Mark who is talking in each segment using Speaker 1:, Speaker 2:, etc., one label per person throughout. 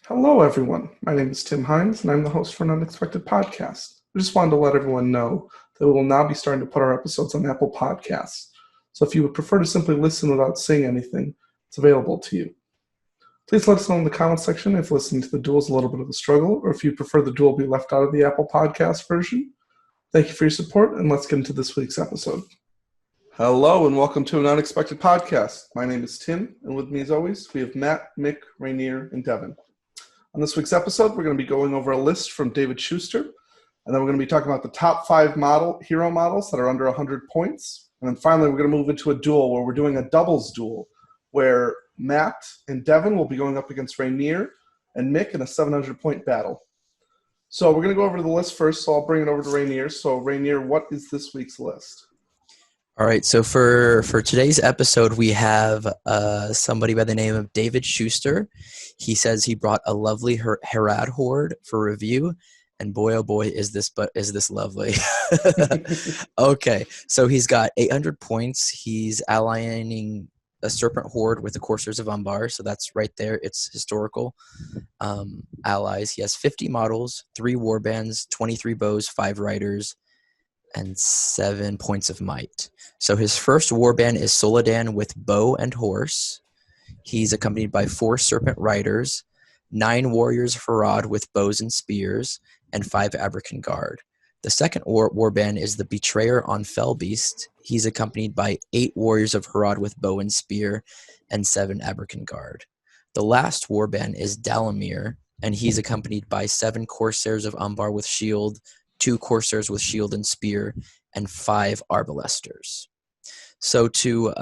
Speaker 1: Hello, everyone. My name is Tim Hines, and I'm the host for an unexpected podcast. I just wanted to let everyone know that we will now be starting to put our episodes on Apple Podcasts. So if you would prefer to simply listen without saying anything, it's available to you. Please let us know in the comments section if listening to the duel is a little bit of a struggle, or if you prefer the duel be left out of the Apple Podcast version. Thank you for your support, and let's get into this week's episode. Hello, and welcome to an unexpected podcast. My name is Tim, and with me as always, we have Matt, Mick, Rainier, and Devin. On this week's episode, we're going to be going over a list from David Schuster, and then we're going to be talking about the top 5 hero models that are under 100 points. And then finally, we're going to move into a duel where we're doing a doubles duel, where Matt and Devin will be going up against Rainier and Mick in a 700-point battle. So we're going to go over the list first, so I'll bring it over to Rainier. So Rainier, what is this week's list?
Speaker 2: All right, so for today's episode, we have somebody by the name of David Schuster. He says he brought a lovely Harad horde for review, and boy, oh boy, is this lovely. Okay, so he's got 800 points. He's aligning a Serpent horde with the Coursers of Umbar, so that's right there. It's historical allies. He has 50 models, 3 warbands, 23 bows, 5 riders, and 7 points of might. So his first warband is Soledad with bow and horse. He's accompanied by 4 serpent riders, 9 warriors of Harad with bows and spears, and 5 Abrakan guard. The second warband is the Betrayer on Fell Beast. He's accompanied by 8 warriors of Harad with bow and spear, and 7 Abrakan guard. The last warband is Dalamir, and he's accompanied by 7 Corsairs of Umbar with shield, 2 Corsairs with shield and spear, and 5 Arbalesters. So to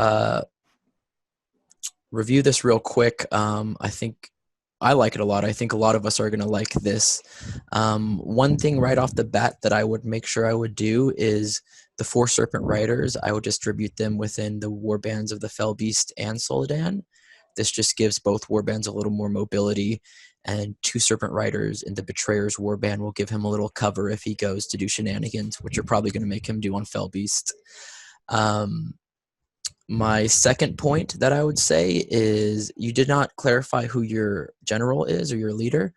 Speaker 2: review this real quick, I think I like it a lot. I think a lot of us are going to like this. One thing right off the bat that I would make sure I would do is the 4 Serpent Riders. I would distribute them within the warbands of the Fell Beast and Soledad. This just gives both warbands a little more mobility, and 2 Serpent Riders in the Betrayer's warband will give him a little cover if he goes to do shenanigans, which are probably going to make him do on Fell Beast. My second point that I would say is you did not clarify who your general is or your leader.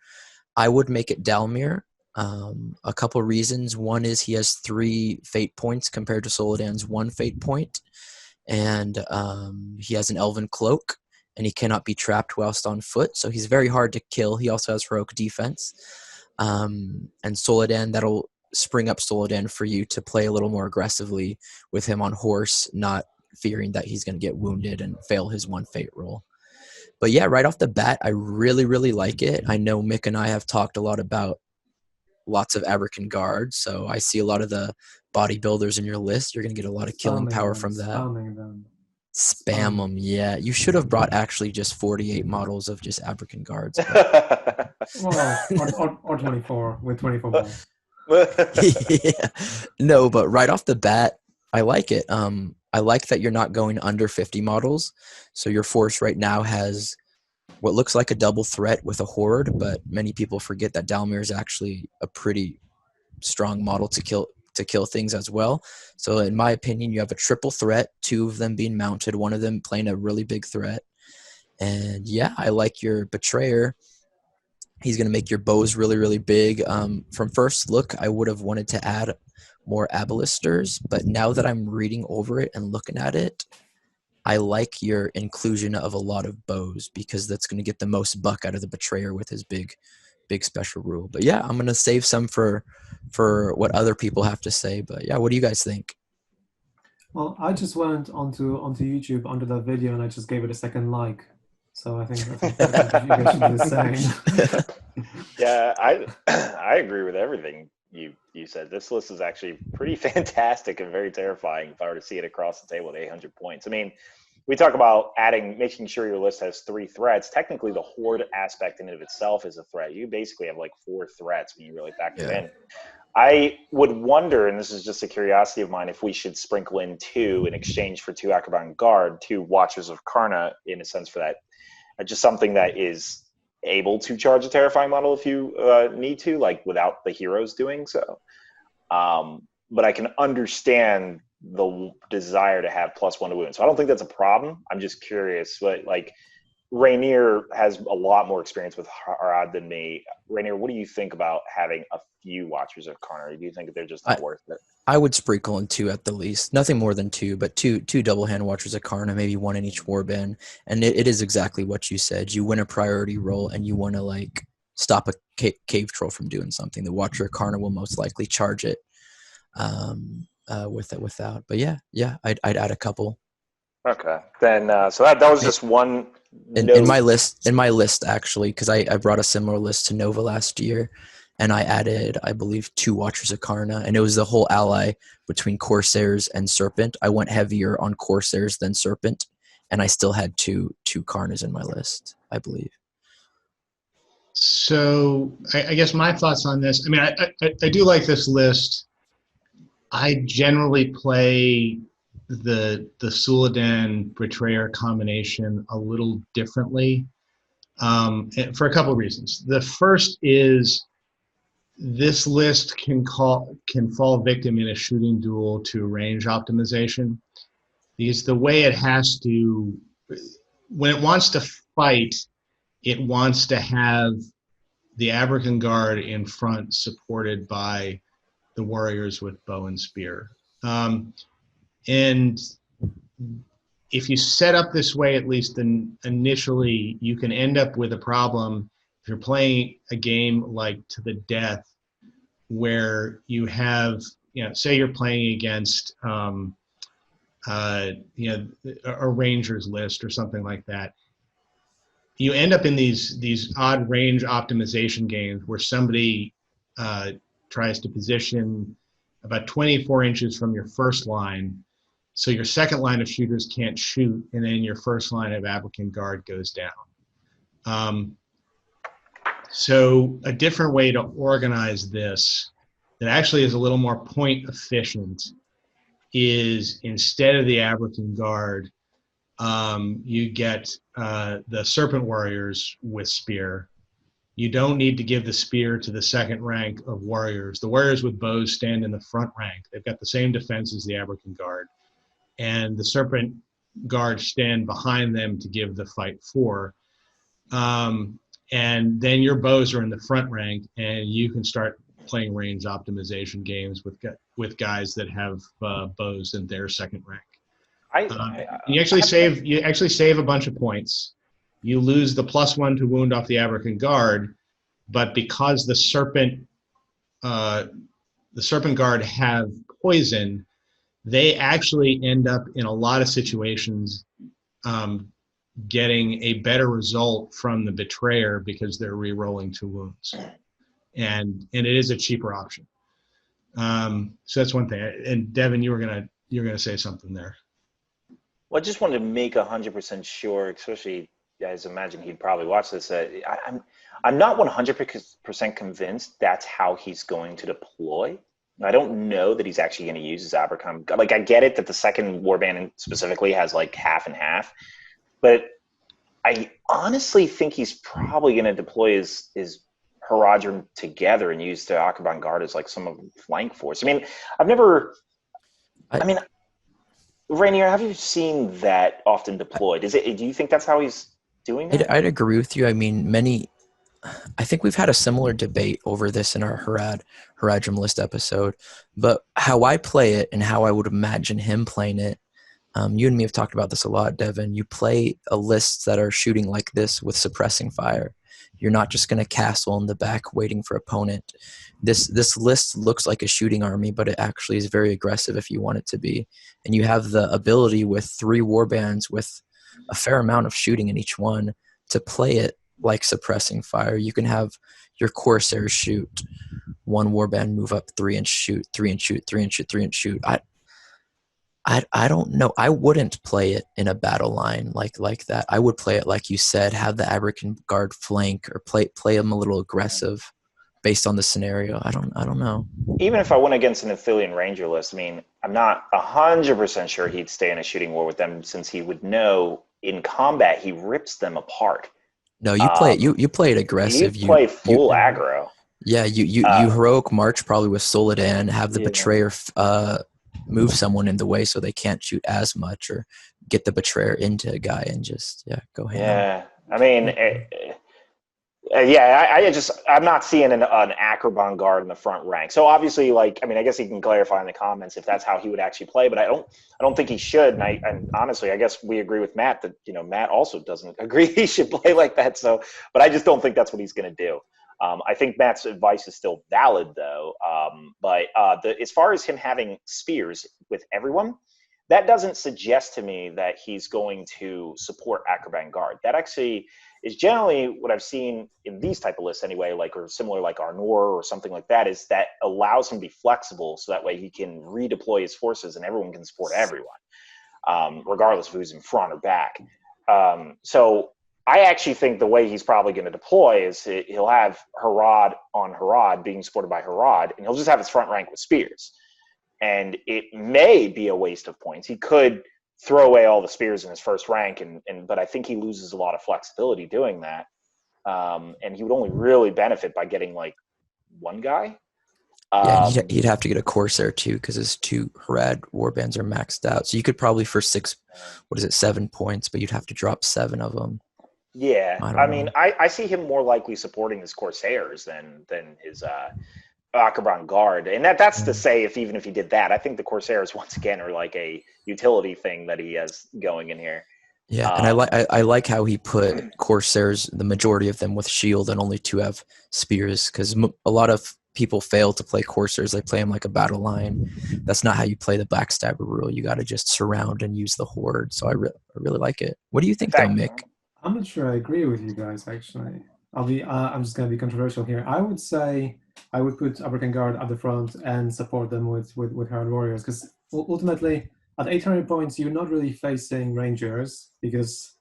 Speaker 2: I would make it Dalmir. A couple reasons. One is he has 3 fate points compared to Soledad's 1 fate point, and he has an elven cloak, and he cannot be trapped whilst on foot, so he's very hard to kill. He also has heroic defense. And Soledad, that'll spring up Soledad for you to play a little more aggressively with him on horse, not fearing that he's going to get wounded and fail his 1 fate roll. But yeah, right off the bat, I really, really like it. I know Mick and I have talked a lot about lots of Abrakan guards, so I see a lot of the bodybuilders in your list. You're going to get a lot of killing power from that. Spam them, yeah. You should have brought actually just 48 models of just Abrakan guards.
Speaker 3: Well, or 24 with 24 balls.
Speaker 2: Yeah. No, but right off the bat, I like it. I like that you're not going under 50 models. So your force right now has what looks like a double threat with a horde, but many people forget that Dalmir is actually a pretty strong model to kill things as well. So in my opinion, you have a triple threat, 2 of them being mounted, 1 of them playing a really big threat. And yeah, I like your Betrayer. He's going to make your bows really, really big. From first look, I would have wanted to add more Abalisters, but now that I'm reading over it and looking at it, I like your inclusion of a lot of bows because that's going to get the most buck out of the Betrayer with his big special rule. But yeah, I'm going to save some for what other people have to say. But yeah, what do you guys think?
Speaker 3: Well, I just went onto YouTube under that video and I just gave it a second like. So I think you guys should do the same.
Speaker 4: Yeah, I agree with everything you said. This list is actually pretty fantastic and very terrifying if I were to see it across the table at 800 points. I mean, we talk about making sure your list has 3 threats. Technically, the horde aspect in and of itself is a threat. You basically have like 4 threats when you really factor it in. I would wonder, and this is just a curiosity of mine, if we should sprinkle in 2 in exchange for 2 Akraban Guard, 2 Watchers of Karna, in a sense for that. Just something that is able to charge a terrifying model if you need to, like without the heroes doing so. But I can understand the desire to have +1 to wound. So I don't think that's a problem. I'm just curious, but like Rainier has a lot more experience with Harad than me. Rainier, what do you think about having a few Watchers of Karna? Do you think that they're just not worth it?
Speaker 2: I would sprinkle in 2 at the least. Nothing more than 2, but two double hand Watchers of Karna, maybe 1 in each warband. And it is exactly what you said. You win a priority roll and you want to like stop a cave troll from doing something. The Watcher of Karna will most likely charge it without. But yeah, I'd add a couple.
Speaker 4: Okay, then so that was just one.
Speaker 2: In my list actually, because I brought a similar list to Nova last year, and I added, I believe, 2 Watchers of Karna, and it was the whole ally between Corsairs and Serpent. I went heavier on Corsairs than Serpent, and I still had two Karnas in my list, I believe.
Speaker 5: So I guess my thoughts on this. I mean, I do like this list. I generally play the Suladan Betrayer combination a little differently for a couple of reasons. The first is this list can fall victim in a shooting duel to range optimization, because the way it has to, when it wants to fight, it wants to have the Abrakan Guard in front supported by the warriors with bow and spear. And if you set up this way, at least initially, you can end up with a problem if you're playing a game like to the death, where you have, say you're playing against, a Rangers list or something like that. You end up in these odd range optimization games where somebody tries to position about 24 inches from your first line, so your second line of shooters can't shoot, and then your first line of Abrakan Guard goes down. So a different way to organize this that actually is a little more point efficient is, instead of the Abrakan Guard, you get the Serpent Warriors with spear. You don't need to give the spear to the second rank of warriors. The warriors with bows stand in the front rank. They've got the same defense as the Abrakan Guard. And the Serpent Guard stand behind them to give the fight for. And then your bows are in the front rank, and you can start playing range optimization games with guys that have bows in their second rank. You actually save a bunch of points. You lose the +1 to wound off the Abrakan Guard, but because the Serpent Guard have poison, they actually end up in a lot of situations getting a better result from the Betrayer because they're re-rolling 2 wounds, and it is a cheaper option. So that's one thing. And Devin, you're gonna say something there.
Speaker 4: Well, I just wanted to make 100% sure, especially, guys, imagine he'd probably watch this. I'm not 100% convinced that's how he's going to deploy. I don't know that he's actually going to use his Abrakan. Like, I get it that the second warband specifically has like half and half, but I honestly think he's probably going to deploy his Haradrim together and use the Akraban Guard as like some of the flank force. I mean, Rainier, have you seen that often deployed? Do you think that's how he's doing that?
Speaker 2: I'd agree with you. I mean, I think we've had a similar debate over this in our Haradrim list episode, but how I play it and how I would imagine him playing it, you and me have talked about this a lot, Devin. You play a list that are shooting like this with suppressing fire. You're not just going to castle in the back waiting for opponent. This list looks like a shooting army, but it actually is very aggressive if you want it to be. And you have the ability with 3 warbands with a fair amount of shooting in each one to play it like suppressing fire. You can have your Corsairs shoot 1 warband, move up 3 and shoot, 3 and shoot, 3 and shoot, 3 and shoot. I don't know. I wouldn't play it in a battle line like that. I would play it like you said, have the Abrakan Guard flank, or play them a little aggressive based on the scenario. I don't know.
Speaker 4: Even if I went against an Athelian Ranger list, I mean, I'm not 100% sure he'd stay in a shooting war with them, since he would know in combat he rips them apart.
Speaker 2: No, you play it. You play it aggressive.
Speaker 4: You play full aggro.
Speaker 2: Yeah, you heroic march probably with Suladan, have the Betrayer move someone in the way so they can't shoot as much, or get the Betrayer into a guy and just go ahead.
Speaker 4: I mean, yeah, I'm not seeing an Akraban guard in the front rank. So obviously, like, I mean, I guess he can clarify in the comments if that's how he would actually play, but I don't think he should. And honestly, I guess we agree with Matt that, Matt also doesn't agree he should play like that. So, but I just don't think that's what he's going to do. I think Matt's advice is still valid, though. But as far as him having spears with everyone, that doesn't suggest to me that he's going to support Akraban Guard. That actually is generally what I've seen in these type of lists anyway, like, or similar like Arnor or something like that, is that allows him to be flexible so that way he can redeploy his forces and everyone can support everyone, regardless of who's in front or back. So I actually think the way he's probably going to deploy is he'll have Harad on Harad being supported by Harad, and he'll just have his front rank with spears. And it may be a waste of points. He could throw away all the spears in his first rank, but I think he loses a lot of flexibility doing that. And he would only really benefit by getting like one guy.
Speaker 2: Yeah, he'd have to get a Corsair too, because his 2 Harad warbands are maxed out. So you could probably for 7 points, but you'd have to drop 7 of them.
Speaker 4: Yeah, I mean, I see him more likely supporting his Corsairs than his Akraban Guard, and that's to say, even if he did that, I think the Corsairs once again are like a utility thing that he has going in here.
Speaker 2: Yeah, and I like how he put Corsairs, the majority of them with shield, and only 2 have spears, because a lot of people fail to play Corsairs. They play them like a battle line. That's not how you play the Backstabber rule. You got to just surround and use the horde. So I really like it. What do you think, though, Mick?
Speaker 3: I'm not sure I agree with you guys, actually. I'm just going to be controversial here. I would say I would put Abrakan Guard at the front and support them with Herald Warriors, because ultimately at 800 points you're not really facing Rangers, because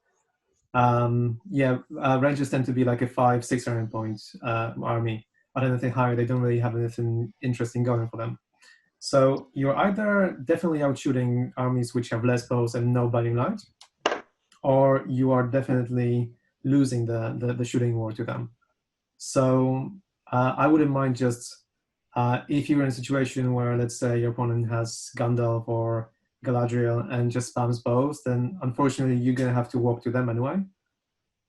Speaker 3: Rangers tend to be like a 500-600 point army. At anything higher, they don't really have anything interesting going for them. So you're either definitely out shooting armies which have less bows and no binding light, or you are definitely losing the shooting war to them. So I wouldn't mind just, if you're in a situation where, let's say, your opponent has Gandalf or Galadriel and just spams bows, then unfortunately you're going to have to walk to them anyway,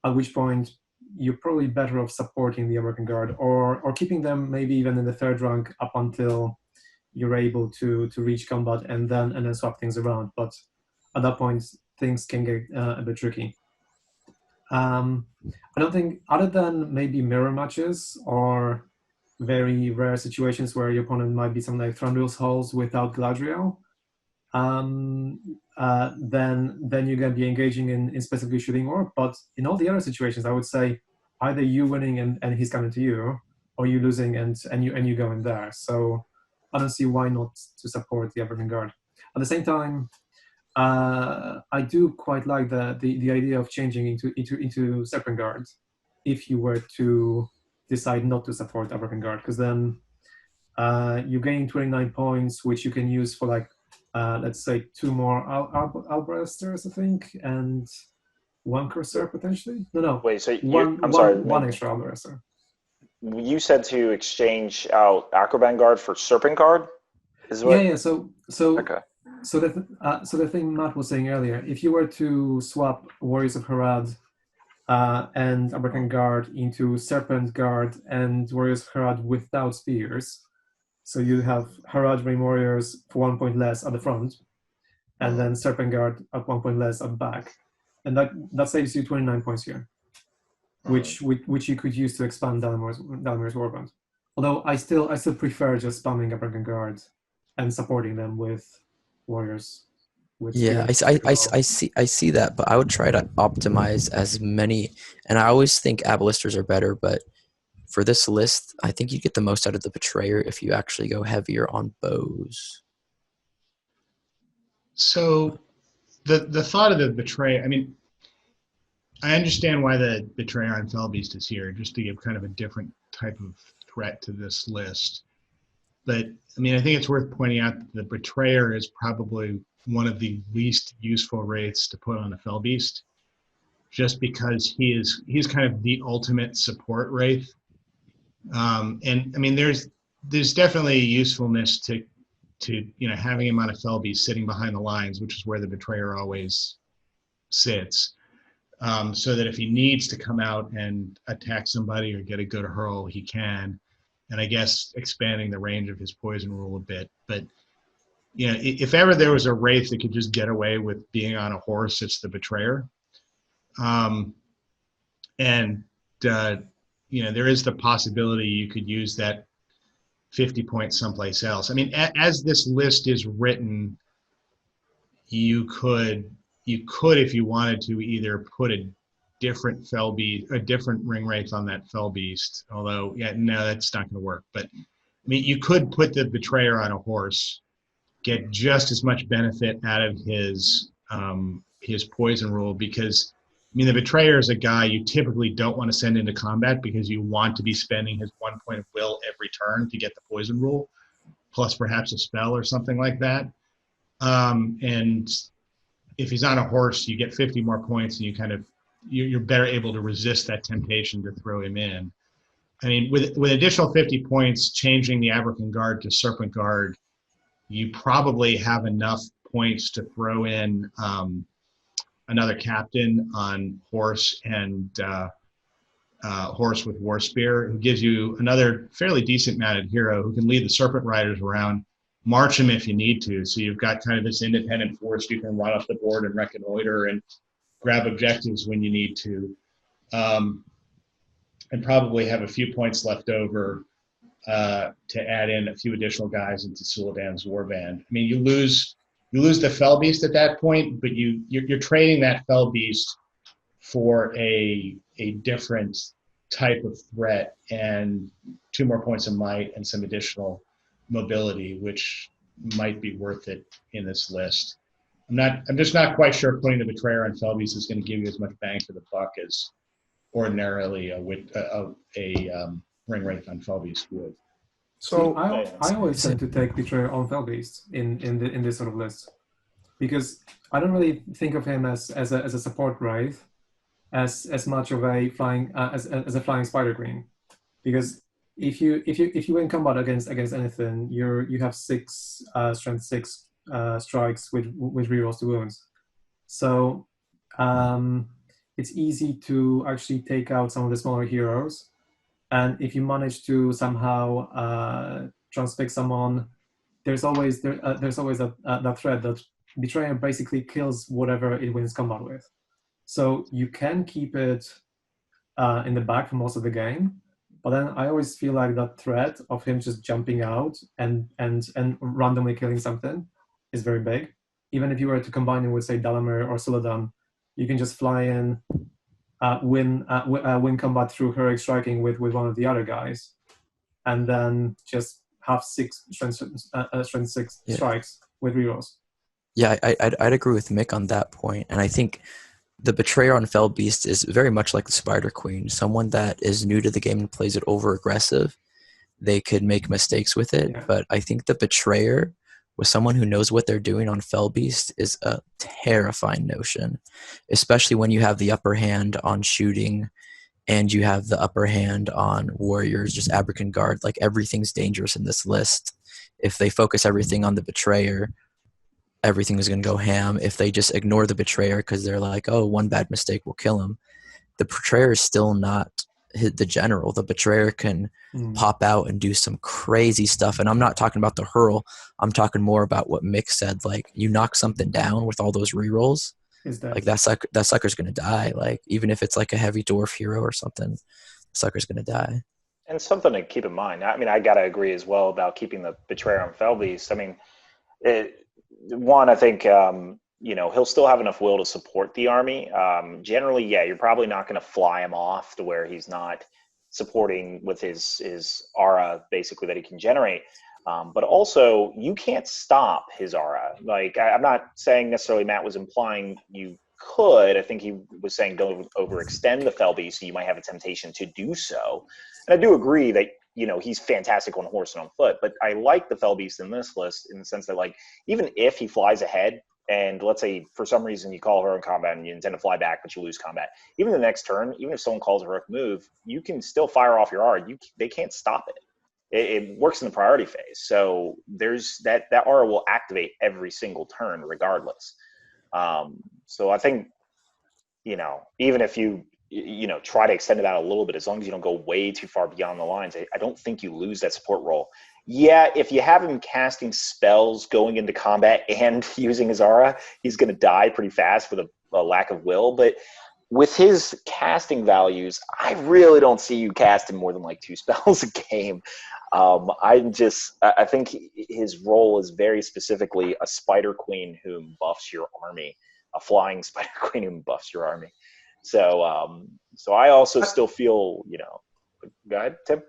Speaker 3: at which point you're probably better off supporting the Abrakan Guard, or keeping them maybe even in the 3rd rank up until you're able to reach combat and then swap things around. But at that point, things can get a bit tricky. I don't think, other than maybe mirror matches or very rare situations where your opponent might be something like Thranduil's Halls without Galadriel, then you're going to be engaging in specifically shooting war. But in all the other situations, I would say either you winning and he's coming to you, or you losing and you go in there. So I don't see why not to support the Abrakan Guard. At the same time, I do quite like the idea of changing into Serpent Guard if you were to decide not to support Abrakan Guard, because then you gain 29 points, which you can use for like let's say 2 more Albresters, I think, and 1 Corsair potentially. No.
Speaker 4: Wait, so
Speaker 3: one extra Albrester.
Speaker 4: You said to exchange out Akraban Guard for Serpent Guard?
Speaker 3: Yeah. So
Speaker 4: okay.
Speaker 3: So the thing Matt was saying earlier, if you were to swap Warriors of Harad and Abrakan Guard into Serpent Guard and Warriors of Harad without spears, so you have Harad Rain Warriors for 1 point less at the front, and then Serpent Guard at 1 point less at the back, and that saves you 29 points here, which you could use to expand Dalamir's Warband. Although I still spefer just spamming Abrakan Guard and supporting them with Warriors.
Speaker 2: I see that, but I would try to optimize as many, and I always think Abalisters are better, but for this list, I think you get the most out of the Betrayer if you actually go heavier on bows.
Speaker 5: So the thought of the Betrayer, I mean, I understand why the Betrayer on Fellbeast is here, just to give kind of a different type of threat to this list. But I mean, I think it's worth pointing out that the Betrayer is probably one of the least useful wraiths to put on a Fellbeast, just because he's kind of the ultimate support wraith. And I mean, there's definitely usefulness to having him on a Fellbeast sitting behind the lines, which is where the Betrayer always sits. so that if he needs to come out and attack somebody or get a good hurl, he can. And I guess expanding the range of his poison rule a bit. But if ever there was a wraith that could just get away with being on a horse, it's the Betrayer. And there is the possibility you could use that 50 points someplace else. I mean, as this list is written, you could, if you wanted to, either put a different ring wraith on that fell beast. Although, no, that's not going to work. But I mean, you could put the Betrayer on a horse, get just as much benefit out of his poison rule, because I mean, the Betrayer is a guy you typically don't want to send into combat because you want to be spending his 1 point of will every turn to get the poison rule, plus perhaps a spell or something like that. And if he's on a horse, you get 50 more points, and you're better able to resist that temptation to throw him in. I mean, with additional 50 points, changing the Abercon Guard to Serpent Guard, you probably have enough points to throw in another captain on horse and horse with War Spear, who gives you another fairly decent mounted hero who can lead the Serpent Riders around, march them if you need to. So you've got kind of this independent force you can run off the board and reconnoiter and grab objectives when you need to, and probably have a few points left over to add in a few additional guys into Suladan's warband. I mean, you lose the Fell Beast at that point, but you're trading that Fell Beast for a different type of threat and 2 more points of might and some additional mobility, which might be worth it in this list. I'm just not quite sure putting the Betrayer on Fell Beast is going to give you as much bang for the buck as ordinarily a ring wraith on Fell Beast would.
Speaker 1: So
Speaker 3: I always tend to take Betrayer on Fell Beast in this sort of list, because I don't really think of him as a support wraith, as much of a flying as a flying spider green, because if you win combat against anything, you have 6 strength 6 strikes with rerolls to wounds, so it's easy to actually take out some of the smaller heroes. And if you manage to somehow transfix someone, there's always that threat that Betrayer basically kills whatever it wins combat with. So you can keep it in the back for most of the game, but then I always feel like that threat of him just jumping out and randomly killing something is very big. Even if you were to combine it with, say, Dalamir or Suladan, you can just fly in, win combat through heroic striking with one of the other guys, and then just have 6 strength 6 strikes with rerolls.
Speaker 2: Yeah, I'd agree with Mick on that point, and I think the Betrayer on Fell Beast is very much like the Spider Queen, someone that is new to the game and plays it over aggressive. They could make mistakes with it, but I think the Betrayer with someone who knows what they're doing on Fell Beast is a terrifying notion, especially when you have the upper hand on shooting and you have the upper hand on warriors, just Abercon Guard. Like, everything's dangerous in this list. If they focus everything on the Betrayer, everything is going to go ham. If they just ignore the Betrayer because they're like, oh, one bad mistake will kill him, the Betrayer is still not the general. The Betrayer can pop out and do some crazy stuff. And I'm not talking about the hurl. I'm talking more about what Mick said. Like, you knock something down with all those rerolls, like that sucker's going to die. Like, even if it's like a heavy dwarf hero or something, the sucker's going to die.
Speaker 4: And something to keep in mind. I mean, I got to agree as well about keeping the Betrayer on Fell Beast. I mean, I think, he'll still have enough will to support the army. Generally, you're probably not going to fly him off to where he's not supporting with his aura, basically, that he can generate. But also, you can't stop his aura. Like, I'm not saying necessarily Matt was implying you could. I think he was saying don't overextend the Fell Beast, so you might have a temptation to do so. And I do agree that, he's fantastic on horse and on foot, but I like the Fell Beast in this list in the sense that, like, even if he flies ahead, and let's say for some reason you call her in combat and you intend to fly back, but you lose combat, even the next turn, even if someone calls a heroic move, you can still fire off your aura. They can't stop it. It works in the priority phase. So there's that aura will activate every single turn regardless. So I think, even if you try to extend it out a little bit, as long as you don't go way too far beyond the lines, I don't think you lose that support role. Yeah, if you have him casting spells going into combat and using his aura, he's going to die pretty fast with a lack of will. But with his casting values, I really don't see you casting more than like 2 spells a game. I think his role is very specifically a spider queen whom buffs your army, a flying spider queen whom buffs your army. So I also still feel, go ahead, Tim.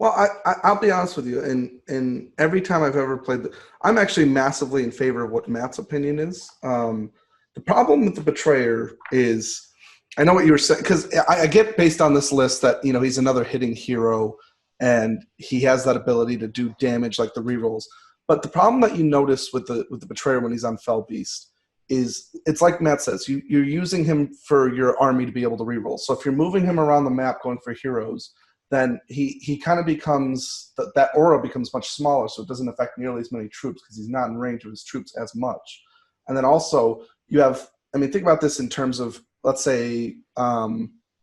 Speaker 1: Well, I'll be honest with you, and every time I've ever played, I'm actually massively in favor of what Matt's opinion is. The problem with the Betrayer is, I know what you were saying, because I get based on this list that, he's another hitting hero, and he has that ability to do damage like the rerolls. But the problem that you notice with the Betrayer when he's on Fell Beast is, it's like Matt says, you're using him for your army to be able to reroll. So if you're moving him around the map going for heroes, then he kind of becomes, that aura becomes much smaller, so it doesn't affect nearly as many troops because he's not in range of his troops as much. And then also you have, think about this in terms of, let's say,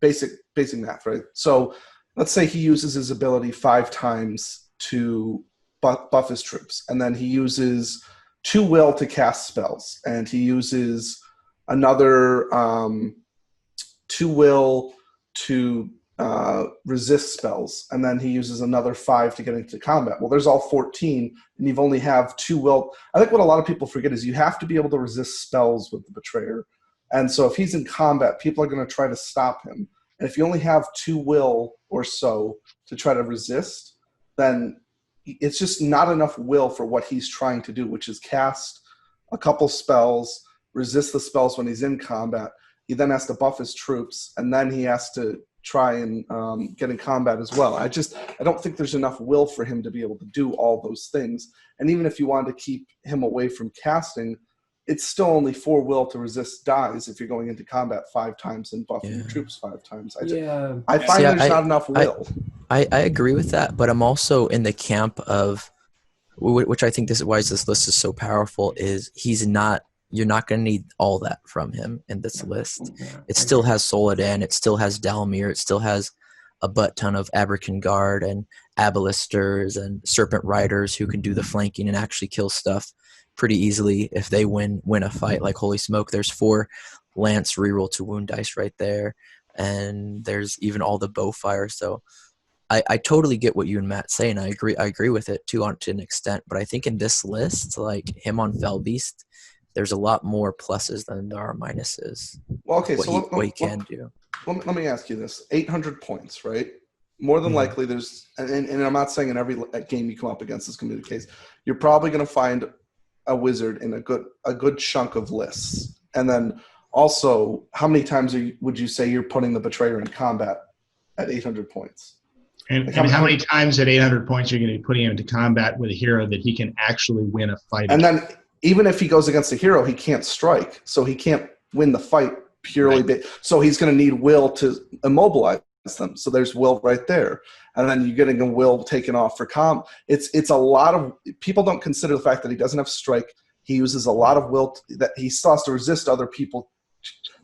Speaker 1: basic math, right? So let's say he uses his ability 5 times to buff his troops, and then he uses 2 will to cast spells, and he uses another 2 will to resist spells, and then he uses another 5 to get into combat. Well, there's all 14, and you've only have 2 will. I think what a lot of people forget is you have to be able to resist spells with the Betrayer. And so if he's in combat, people are going to try to stop him. And if you only have 2 will or so to try to resist, then it's just not enough will for what he's trying to do, which is cast a couple spells, resist the spells when he's in combat. He then has to buff his troops, and then he has to try and get in combat as well. I don't think there's enough will for him to be able to do all those things. And even if you wanted to keep him away from casting, it's still only 4 will to resist dies if you're going into combat 5 times and buffing your troops 5 times. I find there's not enough will.
Speaker 2: I agree with that, but I'm also in the camp of, which I think this is why this list is so powerful, is you're not going to need all that from him in this list. It still has Soladin, it still has Dalmir, it still has a butt ton of Abrakan Guard and Abalisters and Serpent Riders who can do the flanking and actually kill stuff pretty easily if they win a fight. Like, holy smoke, there's 4 Lance reroll to wound dice right there, and there's even all the bow fire. So I totally get what you and Matt say, and I agree with it too to an extent. But I think in this list, like him on Fell Beast, there's a lot more pluses than there are minuses.
Speaker 1: Well, okay,
Speaker 2: what he can do.
Speaker 1: Let me ask you this: 800 points, right? More than likely, there's, and I'm not saying in every game you come up against this can be the case. You're probably going to find a wizard in a good chunk of lists. And then also, how many times would you say you're putting the Betrayer in combat at 800 points?
Speaker 5: And how many times at 800 points are you going to be putting him into combat with a hero that he can actually win a fight
Speaker 1: and
Speaker 5: against?
Speaker 1: Then even if he goes against a hero, he can't strike, so he can't win the fight purely. Right. So he's going to need will to immobilize them. So there's will right there. And then you're getting a will taken off for It's a lot of – people don't consider the fact that he doesn't have strike. He uses a lot of will that he still has to resist other people.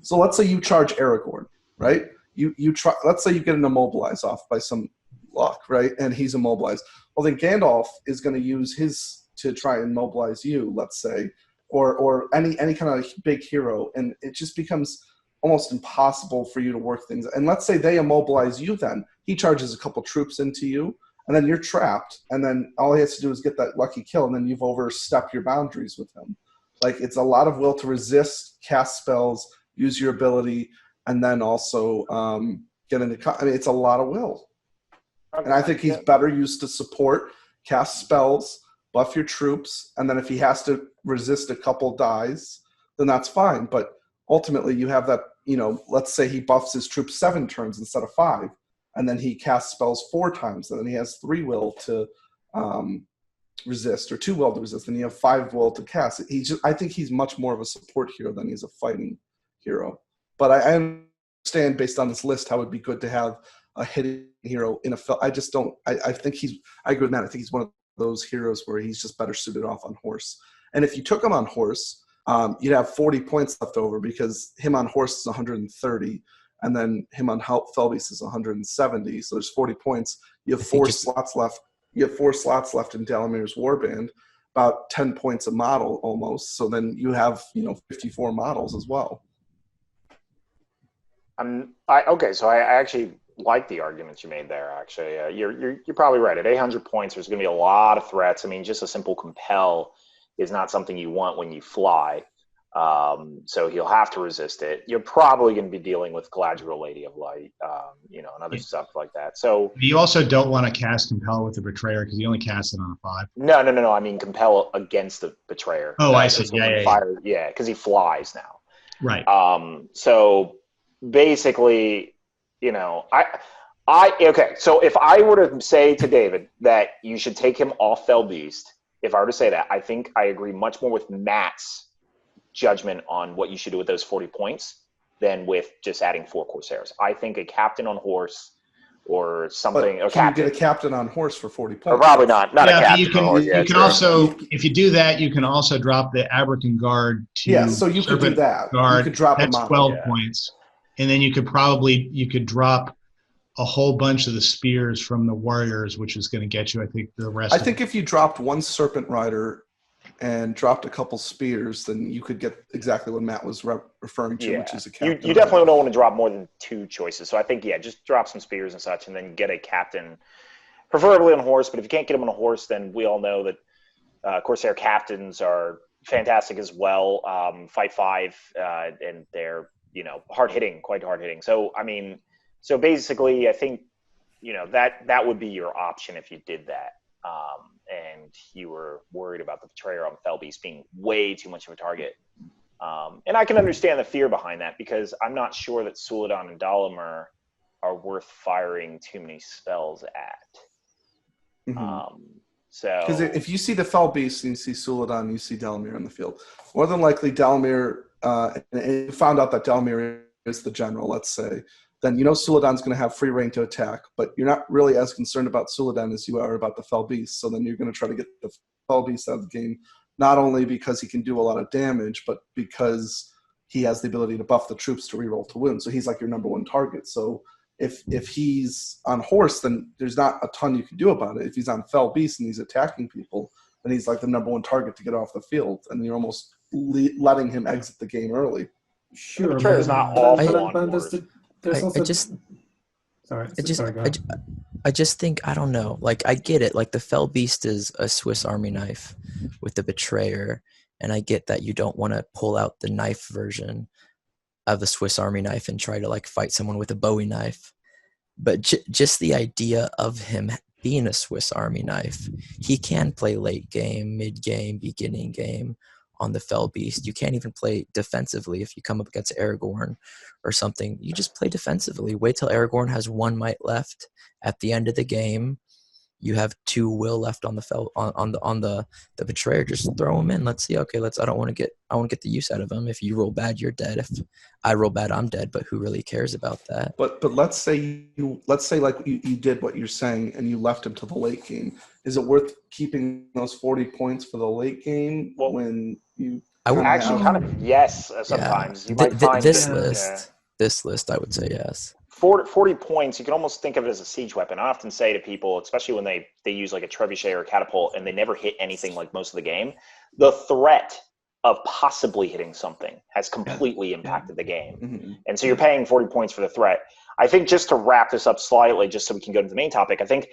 Speaker 1: So let's say you charge Aragorn, right? You try. Let's say you get an immobilize off by some luck, right? And he's immobilized. Well, then Gandalf is going to use his to try and mobilize you, let's say, or any kind of big hero, and it just becomes almost impossible for you to work things. And let's say they immobilize you, then he charges a couple troops into you, and then you're trapped, and then all he has to do is get that lucky kill, and then you've overstepped your boundaries with him. Like, it's a lot of will to resist, cast spells, use your ability, and then also get into. I mean, it's a lot of will. And I think he's better used to support, cast spells, buff your troops, and then if he has to resist a couple dies, then that's fine. But ultimately, you have that, let's say he buffs his troops 7 turns instead of 5, and then he casts spells 4 times, and then he has 3 will to resist, or 2 will to resist, and you have 5 will to cast. I think he's much more of a support hero than he's a fighting hero. But I understand, based on this list, how it'd be good to have a hitting hero in a film. I just don't. I think I agree with Matt. I think he's one of those heroes where he's just better suited off on horse. And if you took him on horse, you'd have 40 points left over because him on horse is 130, and then him on Felbeast is 170. So there's 40 points. You have four slots left. You have 4 slots left in Dalamir's Warband, about 10 points a model almost. So then you have 54 models as well.
Speaker 4: So I actually like the arguments you made there. Actually, you're probably right. At 800 points, there's going to be a lot of threats. I mean, just a simple compel is not something you want when you fly. So he'll have to resist it. You're probably going to be dealing with Galadriel, Lady of Light, and other stuff like that. So
Speaker 5: you also don't want to cast Compel with the Betrayer because you only cast it on a 5.
Speaker 4: No. I mean, compel against the Betrayer.
Speaker 5: Oh, I see. Yeah,
Speaker 4: because he flies now.
Speaker 5: Right.
Speaker 4: So basically, okay. So if I were to say to David that you should take him off Felbeast, if I were to say that, I think I agree much more with Matt's judgment on what you should do with those 40 points than with just adding 4 Corsairs. I think a captain on horse or something.
Speaker 1: But can you get a captain on horse for 40 points?
Speaker 4: Or probably not. Not a captain.
Speaker 5: You can also, if you do that, you can also drop the Abrakan Guard to
Speaker 1: so you could do that.
Speaker 5: Guard.
Speaker 1: You could drop
Speaker 5: That's 12 points. And then you could drop a whole bunch of the spears from the warriors, which is going to get you, I think, the rest.
Speaker 1: I think if you dropped 1 Serpent Rider and dropped a couple spears, then you could get exactly what Matt was referring to, which is a captain.
Speaker 4: You definitely don't want to drop more than 2 choices. So I think, just drop some spears and such, and then get a captain, preferably on a horse. But if you can't get him on a horse, then we all know that Corsair captains are fantastic as well. Fight 5, and they're quite hard hitting. So I mean, basically, I think that would be your option if you did that. And you were worried about the Betrayer on Felbeast being way too much of a target. And I can understand the fear behind that because I'm not sure that Suladan and Dalamir are worth firing too many spells at.
Speaker 1: Because if you see the Felbeast and you see Suladan, you see Dalamir in the field. More than likely, Dalamir, and you found out that Dalamir is the general, let's say, then Suladan's going to have free reign to attack, but you're not really as concerned about Suladan as you are about the Felbeast. So then you're going to try to get the Felbeast out of the game, not only because he can do a lot of damage, but because he has the ability to buff the troops to reroll to win. So he's like your number 1 target. So if he's on horse, then there's not a ton you can do about it. If he's on Felbeast and he's attacking people, then he's like the number 1 target to get off the field, and you're almost letting him exit the game early.
Speaker 3: Sure,
Speaker 4: the Betrayer's not awful on horse.
Speaker 2: I just think, I don't know, like I get it, like the Felbeast is a Swiss Army knife with the Betrayer, and I get that you don't want to pull out the knife version of the Swiss Army knife and try to like fight someone with a Bowie knife, but just the idea of him being a Swiss Army knife, he can play late game, mid game, beginning game on the Felbeast. You can't even play defensively if you come up against Aragorn or something. You just play defensively. Wait till Aragorn has 1 might left at the end of the game. You have 2 will left on the Betrayer. Just throw him in. Let's see. Okay, I want to get the use out of him. If you roll bad, you're dead. If I roll bad, I'm dead. But who really cares about that?
Speaker 1: But let's say like you did what you're saying and you left him to the late game. Is it worth keeping those 40 points for the late game when you?
Speaker 2: I would
Speaker 4: actually kind of yes. Sometimes you might find
Speaker 2: this list. I would say yes.
Speaker 4: 40 points, you can almost think of it as a siege weapon. I often say to people, especially when they use like a trebuchet or a catapult and they never hit anything like most of the game, the threat of possibly hitting something has completely impacted the game. And so you're paying 40 points for the threat. I think just to wrap this up slightly, just so we can go to the main topic, I think,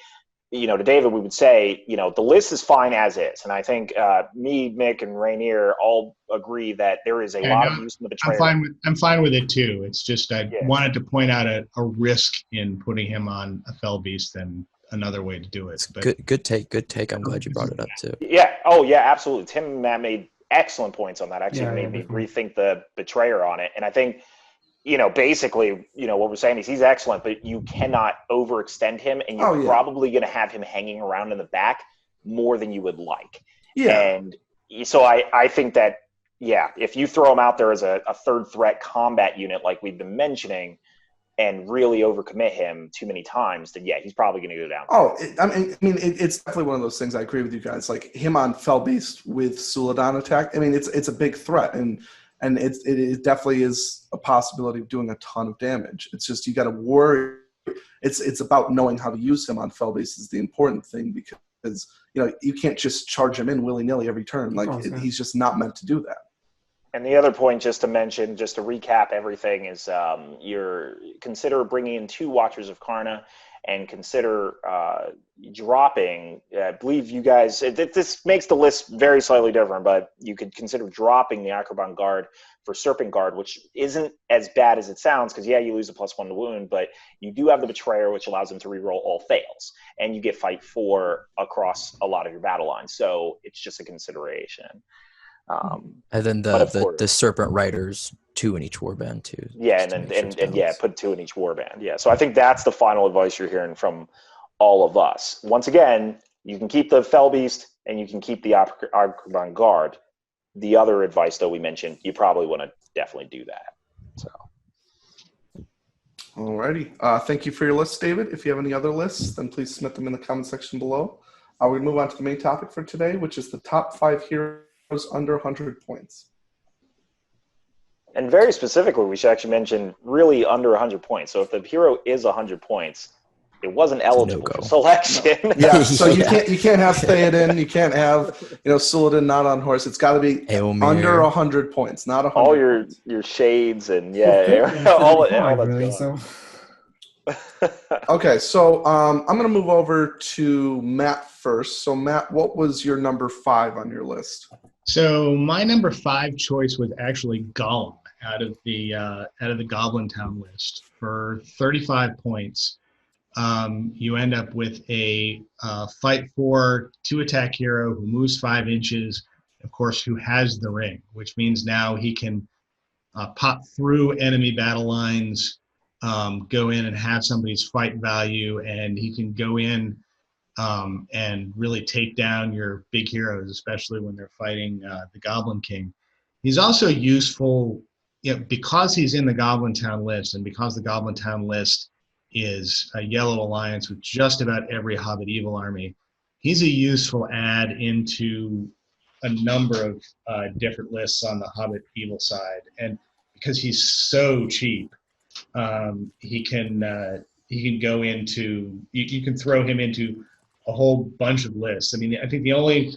Speaker 4: to David, we would say, the list is fine as is. And I think me, Mick, and Rainier all agree that there is a lot of use in the Betrayer.
Speaker 5: I'm fine with it too. It's just I wanted to point out a risk in putting him on a Felbeast and another way to do it. But
Speaker 2: good take. I'm glad you brought it up too.
Speaker 4: Yeah. Oh, yeah, absolutely. Tim and Matt made excellent points on that. Actually made me rethink the Betrayer on it. And I think, basically, what we're saying is he's excellent, but you cannot overextend him, and you're probably going to have him hanging around in the back more than you would like. Yeah. And so I think that, if you throw him out there as a 3rd threat combat unit like we've been mentioning, and really overcommit him too many times, then yeah, he's probably going to go down.
Speaker 1: Oh, it's definitely one of those things. I agree with you guys. Like him on fell beast with Suladon attack. I mean, it's a big threat, and it definitely is a possibility of doing a ton of damage. It's just you got to worry. It's about knowing how to use him on fell beast is the important thing, because you can't just charge him in willy nilly every turn. Like he's just not meant to do that.
Speaker 4: And the other point, just to mention, just to recap everything, is consider bringing in 2 Watchers of Karna, and consider dropping. I believe you guys. This makes the list very slightly different, but you could consider dropping the Acroban Guard for Serpent Guard, which isn't as bad as it sounds, because yeah, you lose a +1 to wound, but you do have the Betrayer, which allows them to reroll all fails, and you get fight 4 across a lot of your battle lines. So it's just a consideration.
Speaker 2: And then the Serpent Riders, 2 in each warband too.
Speaker 4: Yeah, and yeah, put 2 in each warband. Yeah, so I think that's the final advice you're hearing from all of us. Once again, you can keep the Fell Beast and you can keep the Arcaban Guard. The other advice, though, we mentioned, you probably want to definitely do that. So.
Speaker 1: Alrighty. Thank you for your list, David. If you have any other lists, then please submit them in the comment section below. We move on to the main topic for today, which is the top 5 heroes under 100 points.
Speaker 4: And very specifically, we should actually mention really under 100 points. So if the hero is 100 points, it wasn't eligible for selection.
Speaker 1: No. Yeah, so you can't have Theoden, you can't have Suladin not on horse. It's got to be under 100 points, not 100.
Speaker 4: All your shades and all that's
Speaker 3: so.
Speaker 1: Okay, so I'm going to move over to Matt first. So Matt, what was your number 5 on your list?
Speaker 5: So my number 5 choice was actually Gollum out of the Goblin Town list for 35 points. You end up with a fight 4 2 attack hero who moves 5 inches, of course, who has the ring, which means now he can pop through enemy battle lines, go in and have somebody's fight value, and he can go in and really take down your big heroes, especially when they're fighting the Goblin King. He's also useful because he's in the Goblin Town list, and because the Goblin Town list is a yellow alliance with just about every Hobbit Evil army. He's a useful add into a number of different lists on the Hobbit Evil side, and because he's so cheap, he can go into you can throw him into a whole bunch of lists. I mean, I think the only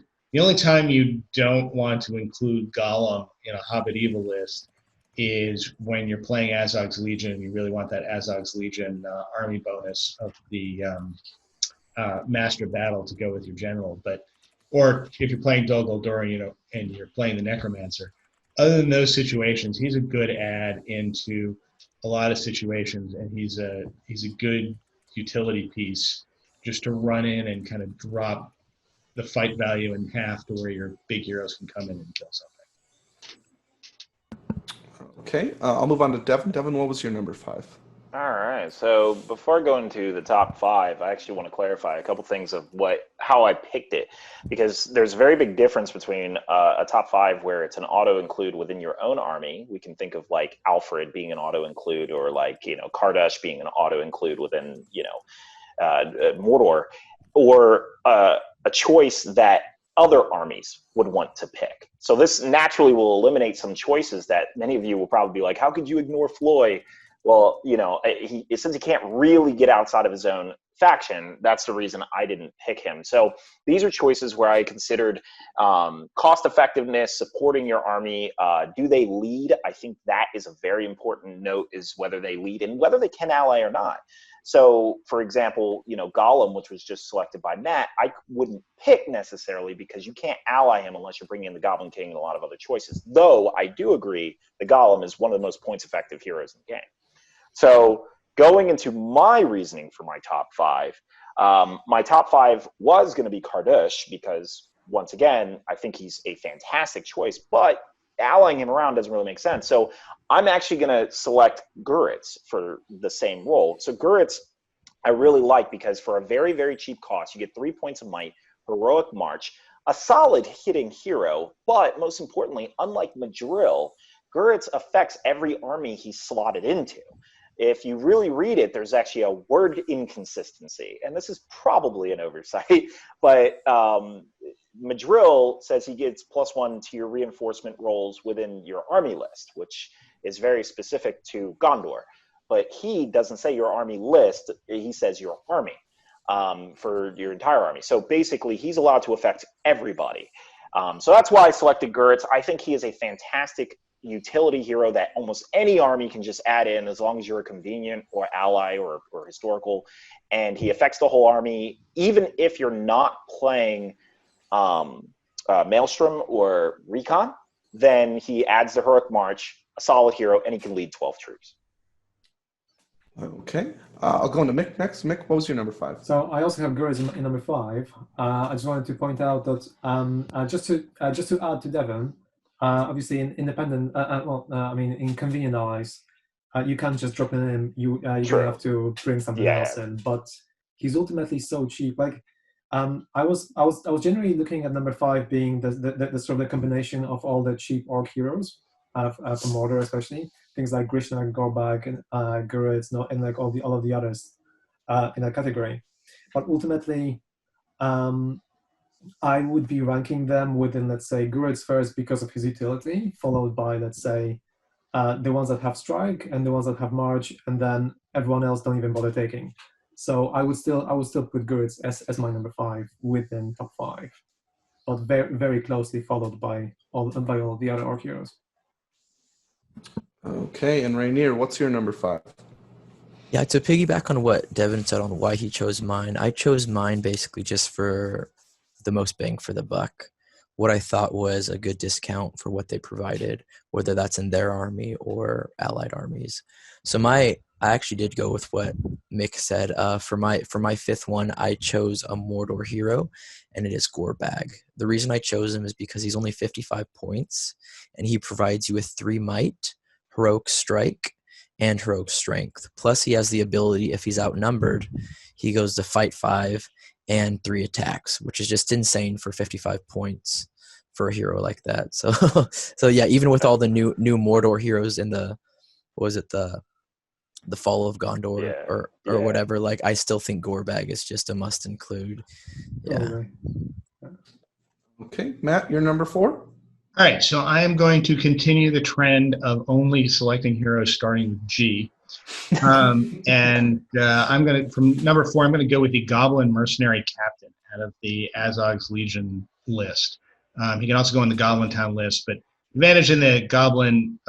Speaker 5: time you don't want to include Gollum in a Hobbit Evil list is when you're playing Azog's Legion and you really want that Azog's Legion army bonus of the Master of Battle to go with your general. Or if you're playing Dol Guldur, and you're playing the Necromancer. Other than those situations, he's a good add into a lot of situations, and he's a good utility piece just to run in and kind of drop the fight value in half to where your big heroes can come in and kill something.
Speaker 1: Okay, I'll move on to Devin. Devin, what was your number 5?
Speaker 4: All right. So before going to the top 5, I actually want to clarify a couple things of how I picked it, because there's a very big difference between a top 5 where it's an auto include within your own army. We can think of like Alfred being an auto include, or like Kardash being an auto include within Mordor, or a choice that other armies would want to pick. So this naturally will eliminate some choices that many of you will probably be like, how could you ignore Floy? Well, since he can't really get outside of his own faction, that's the reason I didn't pick him. So these are choices where I considered cost effectiveness, supporting your army. Do they lead? I think that is a very important note, is whether they lead and whether they can ally or not. So, for example, Gollum, which was just selected by Matt, I wouldn't pick necessarily because you can't ally him unless you're bringing in the Goblin King and a lot of other choices. Though I do agree the Gollum is one of the most points-effective heroes in the game. So going into my reasoning for my top 5, my top 5 was going to be Kardash because, once again, I think he's a fantastic choice, but allying him around doesn't really make sense. So I'm actually going to select Guritz for the same role. So Guritz I really like because for a very, very cheap cost, you get 3 points of might, heroic march, a solid hitting hero, but most importantly, unlike Madril, Guritz affects every army he's slotted into. if you really read it, there's actually a word inconsistency. And this is probably an oversight, but Madril says he gets +1 to your reinforcement rolls within your army list, which is very specific to Gondor. But he doesn't say your army list, he says your army for your entire army. So basically, he's allowed to affect everybody. So that's why I selected Guritz. I think he is a fantastic utility hero that almost any army can just add in as long as you're a convenient or ally or historical, and he affects the whole army even if you're not playing Maelstrom or Recon. Then he adds the Heroic March, a solid hero, and he can lead 12 troops.
Speaker 1: Okay, I'll go into Mick next. Mick, what was your number 5?
Speaker 3: So I also have Guritz in number 5. I just wanted to point out that just to add to Devon, obviously in independent, in convenient allies, you can't just drop him in. You're gonna have to bring something else in. But he's ultimately so cheap. Like, I was generally looking at number 5 being the sort of the combination of all the cheap orc heroes from Mordor, especially things like Grishna, Gorbag, and Guritz, and like all of the others in that category. But ultimately, I would be ranking them within, let's say, Guritz first because of his utility, followed by, let's say, the ones that have Strike and the ones that have March, and then everyone else don't even bother taking. So I would still put Guritz as my number 5 within top 5, but very, very closely followed by all the other orc heroes.
Speaker 1: Okay, and Rainier, what's your number 5?
Speaker 2: Yeah, to piggyback on what Devin said on why he chose mine, I chose mine basically just for the most bang for the buck. What I thought was a good discount for what they provided, whether that's in their army or allied armies. So I actually did go with what Mick said. For my 5th one, I chose a Mordor hero, and it is Gorbag. The reason I chose him is because he's only 55 points, and he provides you with 3 might, heroic strike, and heroic strength. Plus, he has the ability, if he's outnumbered, he goes to fight 5 and 3 attacks, which is just insane for 55 points for a hero like that. So yeah, even with all the new Mordor heroes in the Fall of Gondor or whatever, like I still think Gorbag is just a must include. Yeah.
Speaker 1: Okay, Matt, your number 4?
Speaker 5: All right, so I am going to continue the trend of only selecting heroes starting with G. And I'm going to, from number 4, I'm going to go with the Goblin Mercenary Captain out of the Azog's Legion list. He can also go in the Goblin Town list, but advantage in the Goblin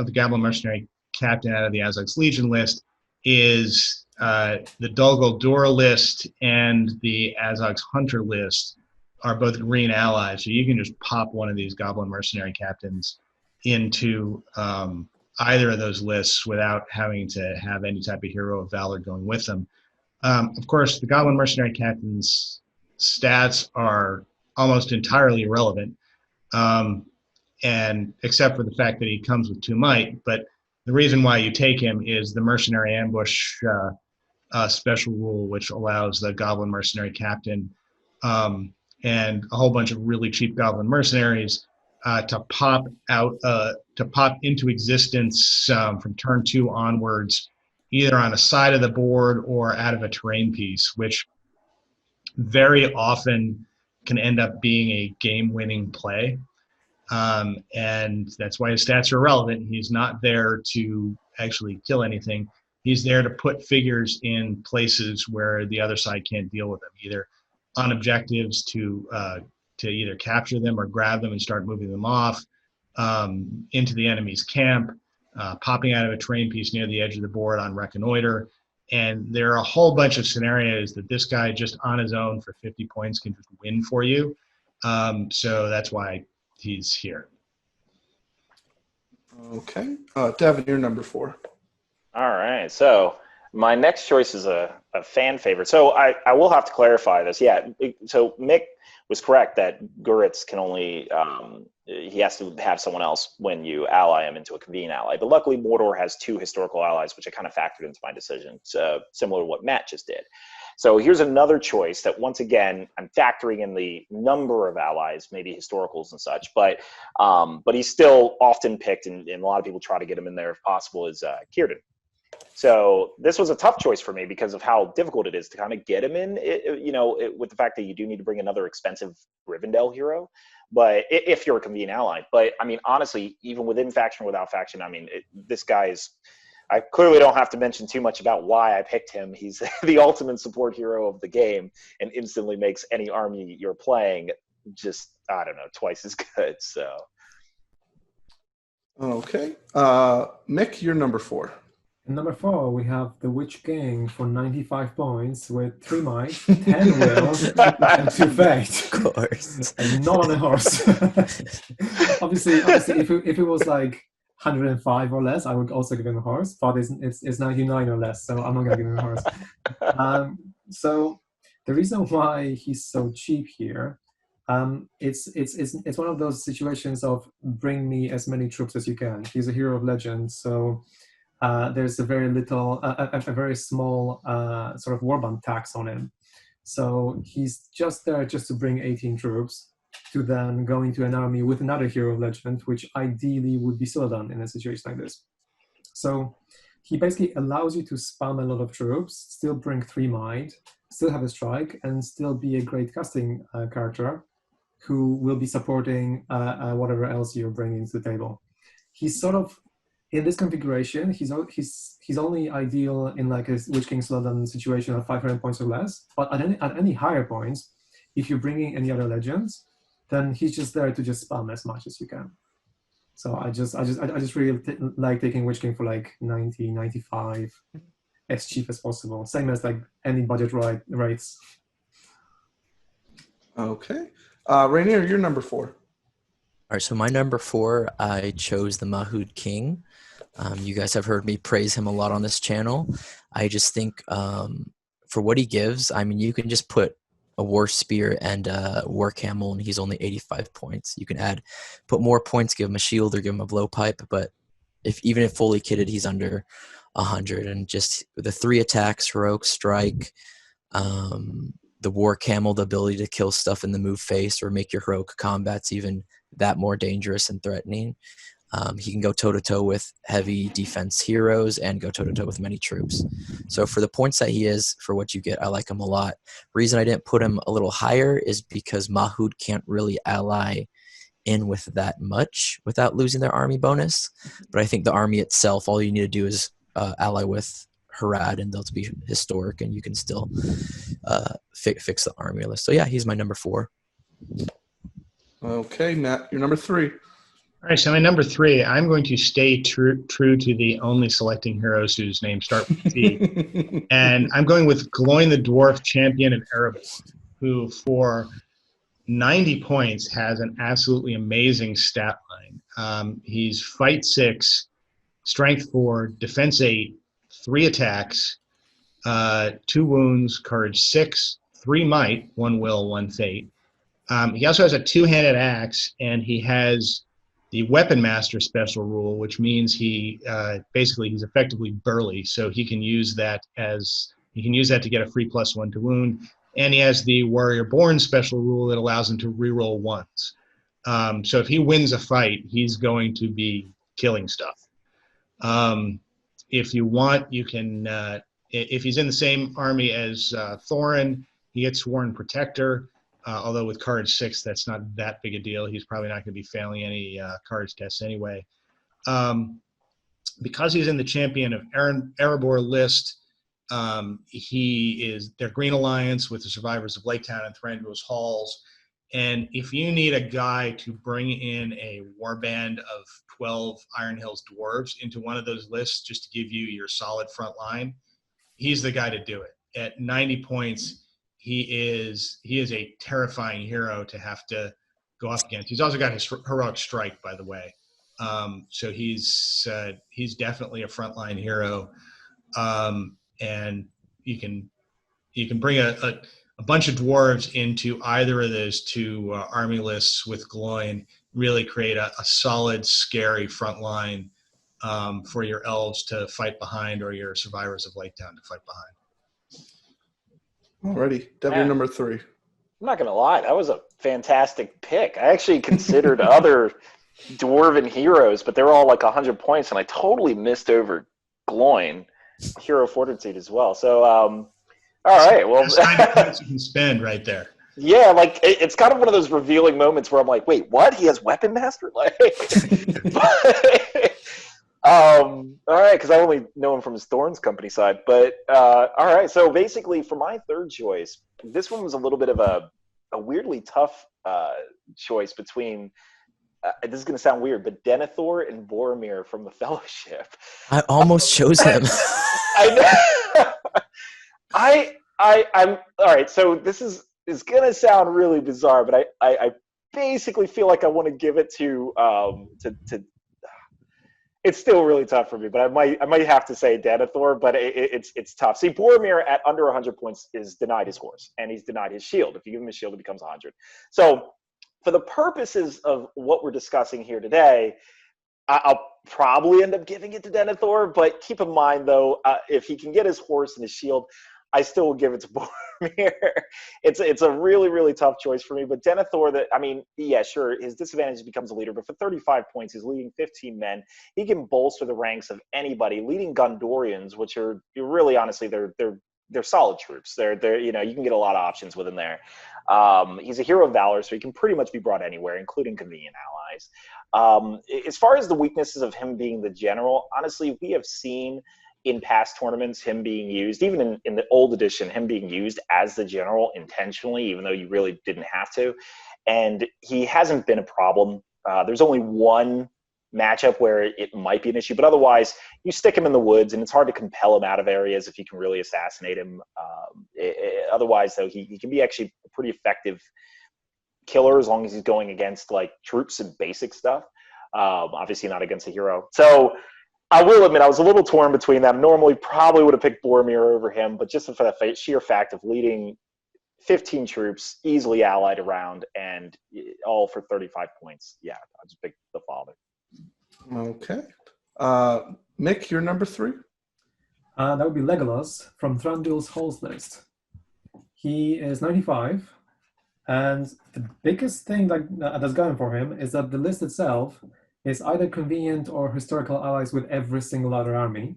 Speaker 5: Mercenary Captain out of the Azog's Legion list is the Dol Guldur list and the Azog's Hunter list are both green allies, so you can just pop one of these Goblin Mercenary Captains into either of those lists without having to have any type of Hero of Valor going with them. Of course, the Goblin Mercenary Captain's stats are almost entirely irrelevant, and except for the fact that he comes with 2 might. But the reason why you take him is the Mercenary Ambush special rule, which allows the Goblin Mercenary Captain and a whole bunch of really cheap Goblin mercenaries to pop into existence from turn 2 onwards, either on a side of the board or out of a terrain piece, which very often can end up being a game-winning play. And that's why his stats are irrelevant. He's not there to actually kill anything. He's there to put figures in places where the other side can't deal with them, either on objectives to either capture them or grab them and start moving them off, into the enemy's camp, popping out of a terrain piece near the edge of the board on reconnoiter. And there are a whole bunch of scenarios that this guy just on his own for 50 points can just win for you. So that's why he's here.
Speaker 1: Okay. Devin, you're number 4.
Speaker 4: All right. So my next choice is a fan favorite. So I will have to clarify this. Yeah. So Mick was correct that Guritz can only, he has to have someone else when you ally him into a convenient ally. But luckily, Mordor has 2 historical allies, which I kind of factored into my decision, similar to what Matt just did. So here's another choice that, once again, I'm factoring in the number of allies, maybe historicals and such, but he's still often picked, and a lot of people try to get him in there if possible, is Círdan. So this was a tough choice for me because of how difficult it is to kind of get him in, with the fact that you do need to bring another expensive Rivendell hero. But if you're a convenient ally. But I mean, honestly, even within faction or without faction, I mean, this guy's, I clearly don't have to mention too much about why I picked him. He's the ultimate support hero of the game and instantly makes any army you're playing just, I don't know, twice as good. So.
Speaker 1: Okay. Mick, you're number 4.
Speaker 3: Number 4, we have the Witch King for 95 points with 3 might, 10 will, and 2 fate.
Speaker 2: Of course.
Speaker 3: And not on a horse. obviously, if it was like 105 or less, I would also give him a horse. But it's 99 or less, so I'm not gonna give him a horse. So the reason why he's so cheap here, it's one of those situations of bring me as many troops as you can. He's a hero of legend, so. There's a very small sort of warband tax on him. So he's just there just to bring 18 troops to then go into an army with another hero of legend, which ideally would be Suladan in a situation like this. So he basically allows you to spam a lot of troops, still bring 3 might, still have a strike, and still be a great casting character who will be supporting whatever else you're bringing to the table. He's sort of, in this configuration, he's only ideal in like a Witch King Suladan situation of 500 points or less. But at any higher points, if you're bringing any other legends, then he's just there to just spam as much as you can. So I just really like taking Witch King for like 90, 95, as cheap as possible. Same as like any budget rates.
Speaker 1: Okay. Rainier, you're number 4.
Speaker 2: All right, so my number 4, I chose the Mahud King. You guys have heard me praise him a lot on this channel. I just think for what he gives, I mean, you can just put a War Spear and a War Camel, and he's only 85 points. You can put more points, give him a shield or give him a blowpipe, but even if fully kitted, he's under 100. And just the 3 attacks, heroic strike, the War Camel, the ability to kill stuff in the move phase or make your heroic combats even that more dangerous and threatening. He can go toe-to-toe with heavy defense heroes and go toe-to-toe with many troops. So for the points that he is, for what you get, I like him a lot. Reason I didn't put him a little higher is because Mahud can't really ally in with that much without losing their army bonus. But I think the army itself, all you need to do is ally with Harad, and they'll be historic, and you can still fix the army list. So yeah, he's my number 4.
Speaker 1: Okay, Matt, you're number 3.
Speaker 5: All right, so my number 3, I'm going to stay true to the only selecting heroes whose names start with T. And I'm going with Gloin the Dwarf, Champion of Erebor, who for 90 points has an absolutely amazing stat line. He's Fight 6, Strength 4, Defense 8, 3 attacks, 2 wounds, Courage 6, 3 might, 1 will, 1 fate. He also has a 2-handed axe, and he has the Weapon Master special rule, which means he's effectively burly, so he can use that to get a free +1 to wound. And he has the Warrior Born special rule that allows him to reroll 1s. So if he wins a fight, he's going to be killing stuff. If you want, you can. If he's in the same army as Thorin, he gets Sworn Protector. Although with Courage 6, that's not that big a deal. He's probably not going to be failing any courage tests anyway. Because he's in the Champion of Erebor list, they're Green Alliance with the Survivors of Laketown and Thranduil's Halls. And if you need a guy to bring in a warband of 12 Iron Hills dwarves into one of those lists just to give you your solid front line, he's the guy to do it. At 90 points, he is a terrifying hero to have to go up against. He's also got his heroic strike, by the way. So he's definitely a frontline hero. And you can bring a bunch of dwarves into either of those 2 army lists with Gloin, really create a solid, scary front line for your elves to fight behind or your Survivors of Laketown to fight behind.
Speaker 1: Alrighty, Dev, number 3.
Speaker 4: I'm not going to lie. That was a fantastic pick. I actually considered other dwarven heroes, but they were all like 100 points, and I totally missed over Gloin. hero fortitude as well. So, all right. Well,
Speaker 5: That's 90 points you can spend right there.
Speaker 4: yeah, like it's kind of one of those revealing moments where I'm like, wait, what? He has Weapon Master? Like, all right, because I only know him from his Thorns Company side. But all right, so basically, for my third choice, this one was a little bit of a weirdly tough choice between. This is going to sound weird, but Denethor and Boromir from the Fellowship.
Speaker 2: I almost chose him.
Speaker 4: I know. I'm all right. So this is going to sound really bizarre, but I basically feel like I want to give it to. It's still really tough for me, but I might have to say Denethor, but it's tough. See, Boromir at under 100 points is denied his horse, and he's denied his shield. If you give him a shield, it becomes 100. So, for the purposes of what we're discussing here today, I'll probably end up giving it to Denethor, but keep in mind, though, if he can get his horse and his shield, I still will give it to Boromir. It's a really, really tough choice for me, but Denethor, yeah, sure, his disadvantage becomes a leader, but for 35 points, he's leading 15 men. He can bolster the ranks of anybody, leading Gondorians, which are really, honestly, they're solid troops. They're you can get a lot of options within there. He's a hero of valor, so he can pretty much be brought anywhere, including convenient allies. As far as the weaknesses of him being the general, honestly, we have seen in past tournaments him being used, even in the old edition, him being used as the general intentionally, even though you really didn't have to. And he hasn't been a problem. There's only one matchup where it might be an issue, but otherwise you stick him in the woods and it's hard to compel him out of areas if you can really assassinate him. Otherwise, though, he can be actually a pretty effective killer as long as he's going against like troops and basic stuff. Obviously not against a hero. So I will admit I was a little torn between them. Normally probably would have picked Boromir over him, but just for the sheer fact of leading 15 troops easily allied around and all for 35 points, yeah, I'll just pick the father.
Speaker 1: Okay. Mick, you're number 3?
Speaker 3: That would be Legolas from Thranduil's Halls list. He is 95, and the biggest thing that's going for him is that the list itself is either convenient or historical allies with every single other army.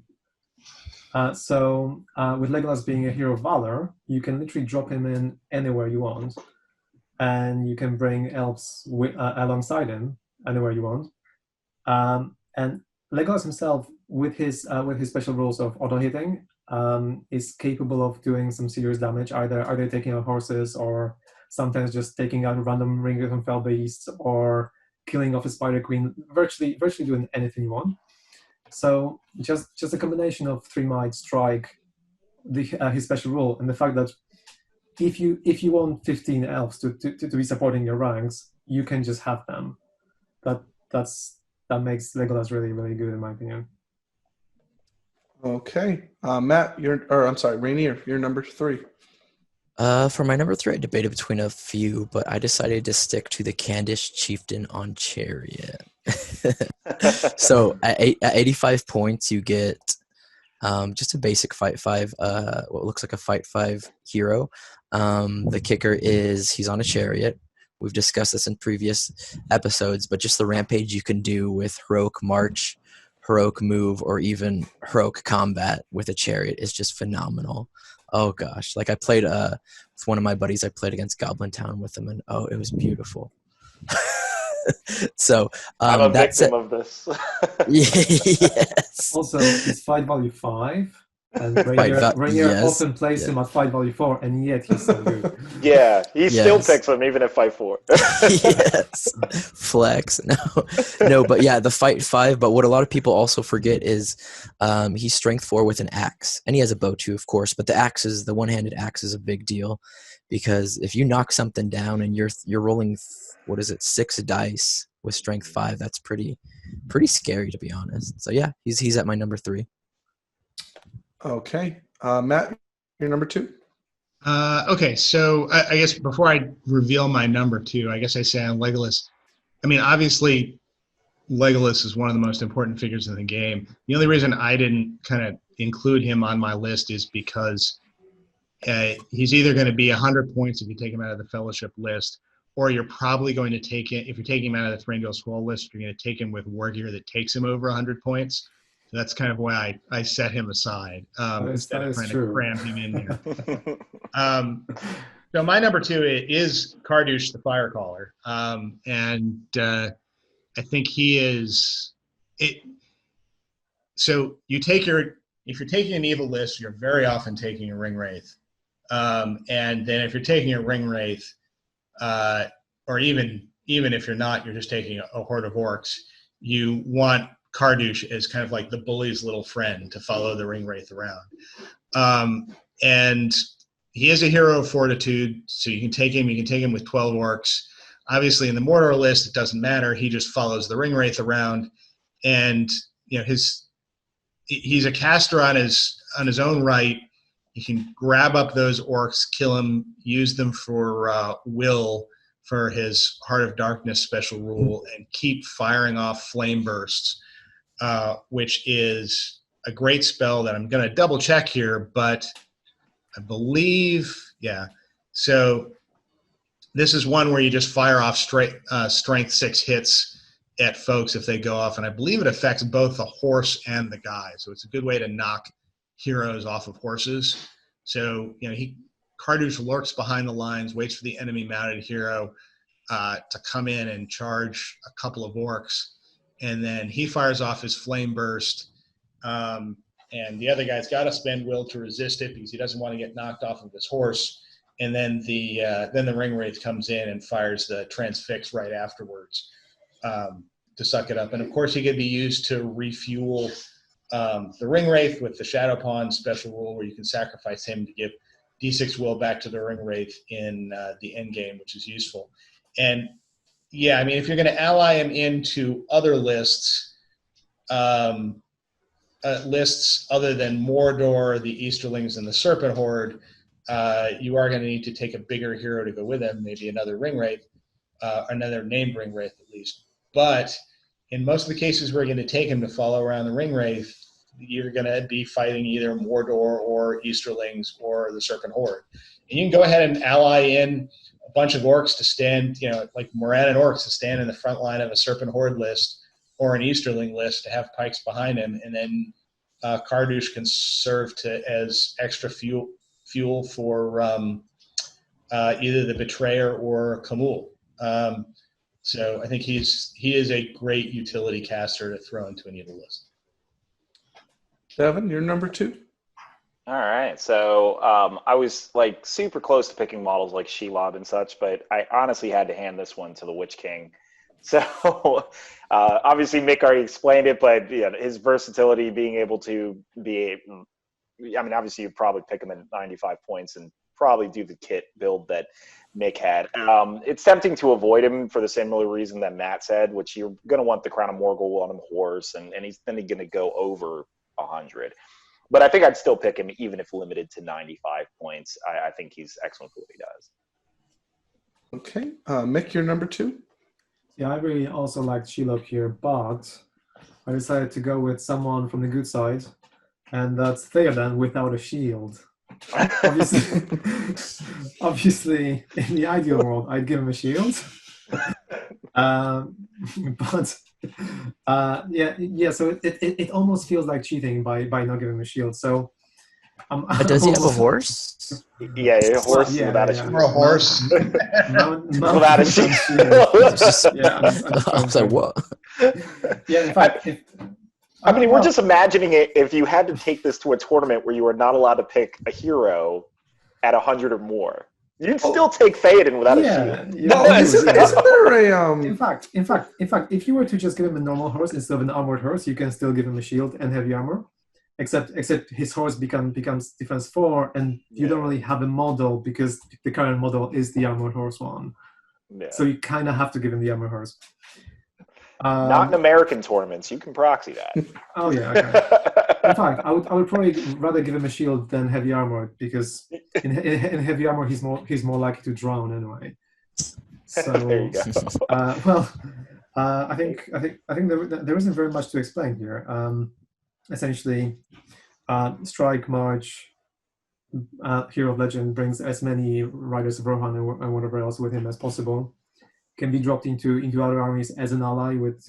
Speaker 3: So with Legolas being a hero of valor, you can literally drop him in anywhere you want, and you can bring elves alongside him anywhere you want. And Legolas himself, with his special rules of auto hitting, is capable of doing some serious damage, either taking out horses or sometimes just taking out random ringers and fell beasts or killing off a spider queen, virtually doing anything you want. So just a combination of 3 might strike, his special rule, and the fact that if you want 15 elves to be supporting your ranks, you can just have them. That makes Legolas really, really good in my opinion.
Speaker 1: Okay. Matt, Rainier, you're number 3.
Speaker 2: For my number 3, I debated between a few, but I decided to stick to the Candish Chieftain on Chariot. So at 85 points, you get just a basic Fight 5, what looks like a Fight 5 hero. The kicker is he's on a chariot. We've discussed this in previous episodes, but just the rampage you can do with heroic march, heroic move, or even heroic combat with a chariot is just phenomenal. Oh gosh, like I played with one of my buddies. I played against Goblin Town with him, and it was beautiful. So
Speaker 4: I'm a victim of this.
Speaker 2: Yes.
Speaker 3: Also, it's fight value 5, and Rainier often plays him at fight value 4, and yet he's so good.
Speaker 4: Yeah, he still picks him even at fight 4.
Speaker 2: Yes, flex. No, but yeah, the fight 5. But what a lot of people also forget is he's strength 4 with an axe, and he has a bow too, of course. But the one-handed axe is a big deal because if you knock something down and you're rolling 6 dice with strength 5, that's pretty scary, to be honest. So yeah, he's at my number 3.
Speaker 1: Okay. Matt, you're number 2?
Speaker 5: Okay, so I guess before I reveal my number 2, I guess I say on Legolas. I mean, obviously, Legolas is one of the most important figures in the game. The only reason I didn't kind of include him on my list is because he's either going to be 100 points if you take him out of the Fellowship list, or you're probably going to take it, if you're taking him out of the Thranduil's Hall list, you're going to take him with War Gear that takes him over 100 points. So that's kind of why I set him aside instead of trying to cram him in there. So my number 2 is Kardush the Firecaller, and I think he is it. So if you're taking an evil list, you're very often taking a Ring Wraith, and then if you're taking a Ring Wraith, or even if you're not, you're just taking a horde of orcs. You want Kardush as kind of like the bully's little friend to follow the Ring Wraith around, and he is a hero of fortitude, so you can take him. You can take him with 12 orcs. Obviously, in the Mordor list, it doesn't matter. He just follows the Ring Wraith around, and he's a caster on his own right. He can grab up those orcs, kill them, use them for will for his Heart of Darkness special rule, and keep firing off flame bursts, which is a great spell that I'm going to double check here, but I believe, yeah. So this is one where you just fire off strength 6 hits at folks if they go off, and I believe it affects both the horse and the guy. So it's a good way to knock heroes off of horses. So Kardush lurks behind the lines, waits for the enemy mounted hero to come in and charge a couple of orcs, and then he fires off his flame burst. And the other guy's got to spend will to resist it because he doesn't want to get knocked off of his horse. And then the Ring Wraith comes in and fires the Transfix right afterwards to suck it up. And of course, he could be used to refuel the Ring Wraith with the Shadow Pawn special rule, where you can sacrifice him to give D6 will back to the Ring Wraith in the end game, which is useful. And yeah, I mean, if you're going to ally him into other lists, lists other than Mordor, the Easterlings, and the Serpent Horde, you are going to need to take a bigger hero to go with him, maybe another Ring Wraith, another named Ring Wraith at least. But in most of the cases where you're going to take him to follow around the Ring Wraith, you're going to be fighting either Mordor or Easterlings or the Serpent Horde. And you can go ahead and ally in a bunch of orcs to stand, like Morannon orcs to stand in the front line of a Serpent Horde list or an Easterling list to have pikes behind him, and then Kardush can serve as extra fuel for either the Betrayer or Kamul. So I think he is a great utility caster to throw into an evil list.
Speaker 1: Devin, you're number 2.
Speaker 4: All right. So I was like super close to picking models like Shelob and such, but I honestly had to hand this one to the Witch King. So obviously Mick already explained it, but his versatility, being able to obviously you'd probably pick him at 95 points and probably do the kit build that Mick had. It's tempting to avoid him for the similar reason that Matt said, which you're going to want the Crown of Morgul on the horse, and he's then going to go over 100. But I think I'd still pick him even if limited to 95 points. I think he's excellent for what he does.
Speaker 1: Okay. Mick, you're number 2?
Speaker 3: Yeah, I really also liked Shelob here, but I decided to go with someone from the good side, and that's Theoden without a shield. Obviously, in the ideal world, I'd give him a shield. So it almost feels like cheating by not giving him a shield. So,
Speaker 2: does he have a horse?
Speaker 4: Yeah, a horse without a shield.
Speaker 5: Or a horse
Speaker 4: without a shield.
Speaker 2: I was like, what?
Speaker 3: Yeah, in fact,
Speaker 4: we're just imagining it if you had to take this to a tournament where you were not allowed to pick a hero at 100 or more. You'd still take Theoden without a shield.
Speaker 1: Yeah, isn't there a
Speaker 3: In fact, if you were to just give him a normal horse instead of an armored horse, you can still give him a shield and heavy armor. Except his horse becomes defense 4, and you don't really have a model because the current model is the armored horse one. Yeah. So you kind of have to give him the armored horse.
Speaker 4: Not in American tournaments. You can proxy that.
Speaker 3: Oh yeah. Okay. In fact, I would probably rather give him a shield than heavy armor, because in heavy armor he's more likely to drown anyway. So
Speaker 4: there you go.
Speaker 3: I think there isn't very much to explain here. Essentially, Strike, March, Hero of Legend brings as many Riders of Rohan and whatever else with him as possible. Can be dropped into other armies as an ally with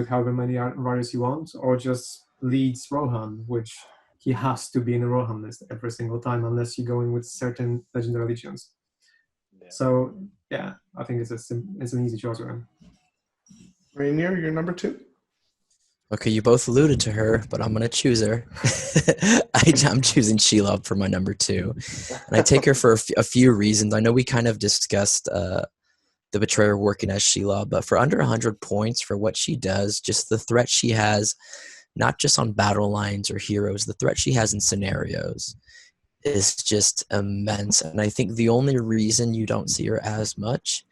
Speaker 3: however many riders you want, or just leads Rohan, which he has to be in the Rohan list every single time unless you go in with certain legendary legions.
Speaker 4: Yeah.
Speaker 3: So yeah, I think it's an easy choice for him.
Speaker 1: Rainier, you're number 2.
Speaker 2: Okay, you both alluded to her, but I'm gonna choose her. I'm choosing Shelob for my number 2, and I take her for a few reasons. I know we kind of discussed the Betrayer working as Shelob, but for under 100 points for what she does, just the threat she has, not just on battle lines or heroes, the threat she has in scenarios is just immense. And I think the only reason you don't see her as much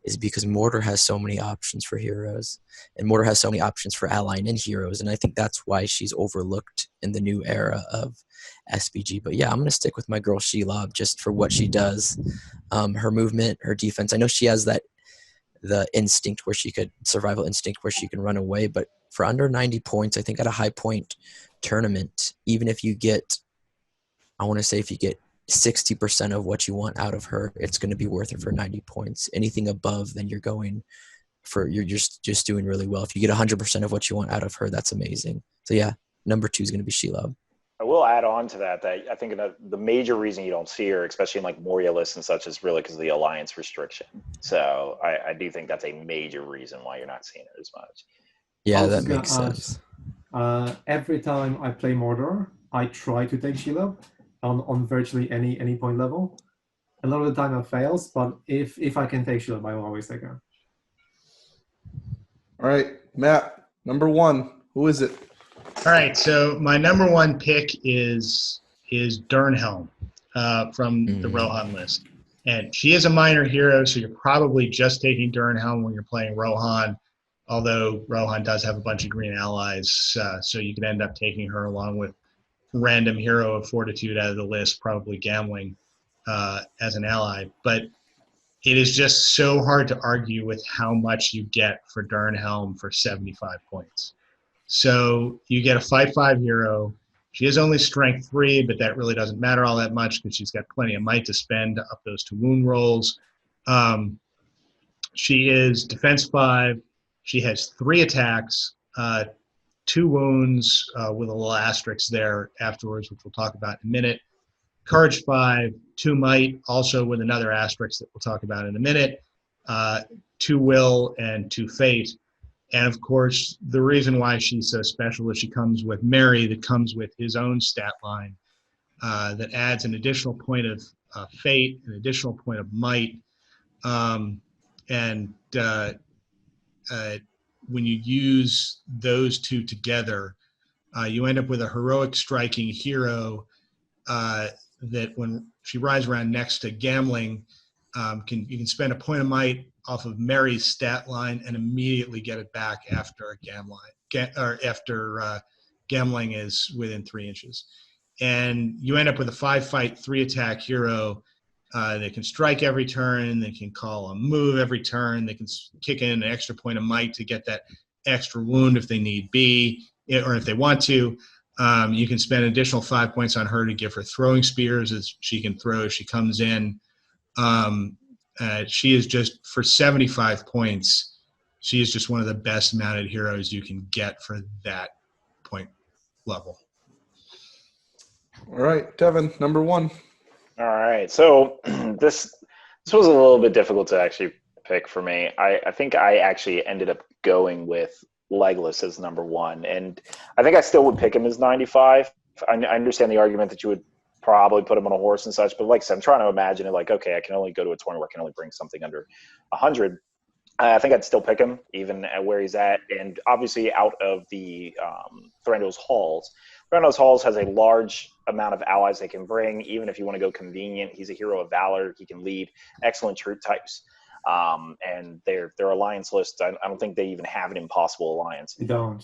Speaker 2: is because Mortar has so many options for heroes, and Mortar has so many options for allying in heroes, and I think that's why she's overlooked in the new era of SBG. But yeah, I'm going to stick with my girl Shelob just for what she does. Her movement, her defense. I know she has the instinct where she could survival instinct where she can run away, but for under 90 points, I think at a high point tournament, even if you get, I want to say if you get 60% of what you want out of her, it's going to be worth it for 90 points. Anything above, then you're just doing really well. If you get 100% of what you want out of her, that's amazing. So yeah, number 2 is going to be Shelob.
Speaker 4: I will add on to that I think the major reason you don't see her, especially in like Moria lists and such, is really because of the alliance restriction. So I do think that's a major reason why you're not seeing her as much.
Speaker 2: Yeah, that makes sense.
Speaker 3: Every time I play Mordor, I try to take Shelob on virtually any point level. A lot of the time it fails, but if I can take Shelob, I will always take her.
Speaker 1: All right, Matt, number 1. Who is it?
Speaker 5: All right, so my number 1 pick is Durnhelm from the Rohan list. And she is a minor hero, so you're probably just taking Durnhelm when you're playing Rohan, although Rohan does have a bunch of green allies, so you could end up taking her along with random hero of fortitude out of the list, probably Gamling as an ally. But it is just so hard to argue with how much you get for Durnhelm for 75 points. So you get a 5/5 hero. She is only strength 3, but that really doesn't matter all that much because she's got plenty of might to spend up those 2 wound rolls. She is defense 5. She has 3 attacks, 2 wounds with a little asterisk there afterwards, which we'll talk about in a minute. Courage 5, 2 might, also with another asterisk that we'll talk about in a minute. 2 will and 2 fate. And of course, the reason why she's so special is she comes with Merry, that comes with his own stat line that adds an additional point of fate, an additional point of might. When you use those 2 together, you end up with a heroic striking hero that when she rides around next to Gamling, you can spend a point of might off of Merry's stat line and immediately get it back after Gamling is within 3 inches. And you end up with a 5-fight, 3-attack hero that can strike every turn, they can call a move every turn, they can kick in an extra point of might to get that extra wound if they need be, or if they want to. You can spend an additional 5 points on her to give her throwing spears as she can throw as she comes in. She is just, for 75 points, she is just one of the best mounted heroes you can get for that point level.
Speaker 1: All right, Devin, number 1.
Speaker 4: All right, so this was a little bit difficult to actually pick for me. I think I actually ended up going with Legolas as number 1, and I think I still would pick him as 95. I understand the argument that you would probably put him on a horse and such, but like I said, I'm trying to imagine it like, okay, I can only go to a tournament where I can only bring something under 100. I think I'd still pick him even at where he's at, and obviously out of the Thranduil's Halls. Thranduil's Halls has a large amount of allies they can bring. Even if you want to go convenient, he's a hero of valor. He can lead excellent troop types. And their alliance list, I don't think they even have an impossible alliance.
Speaker 3: They don't.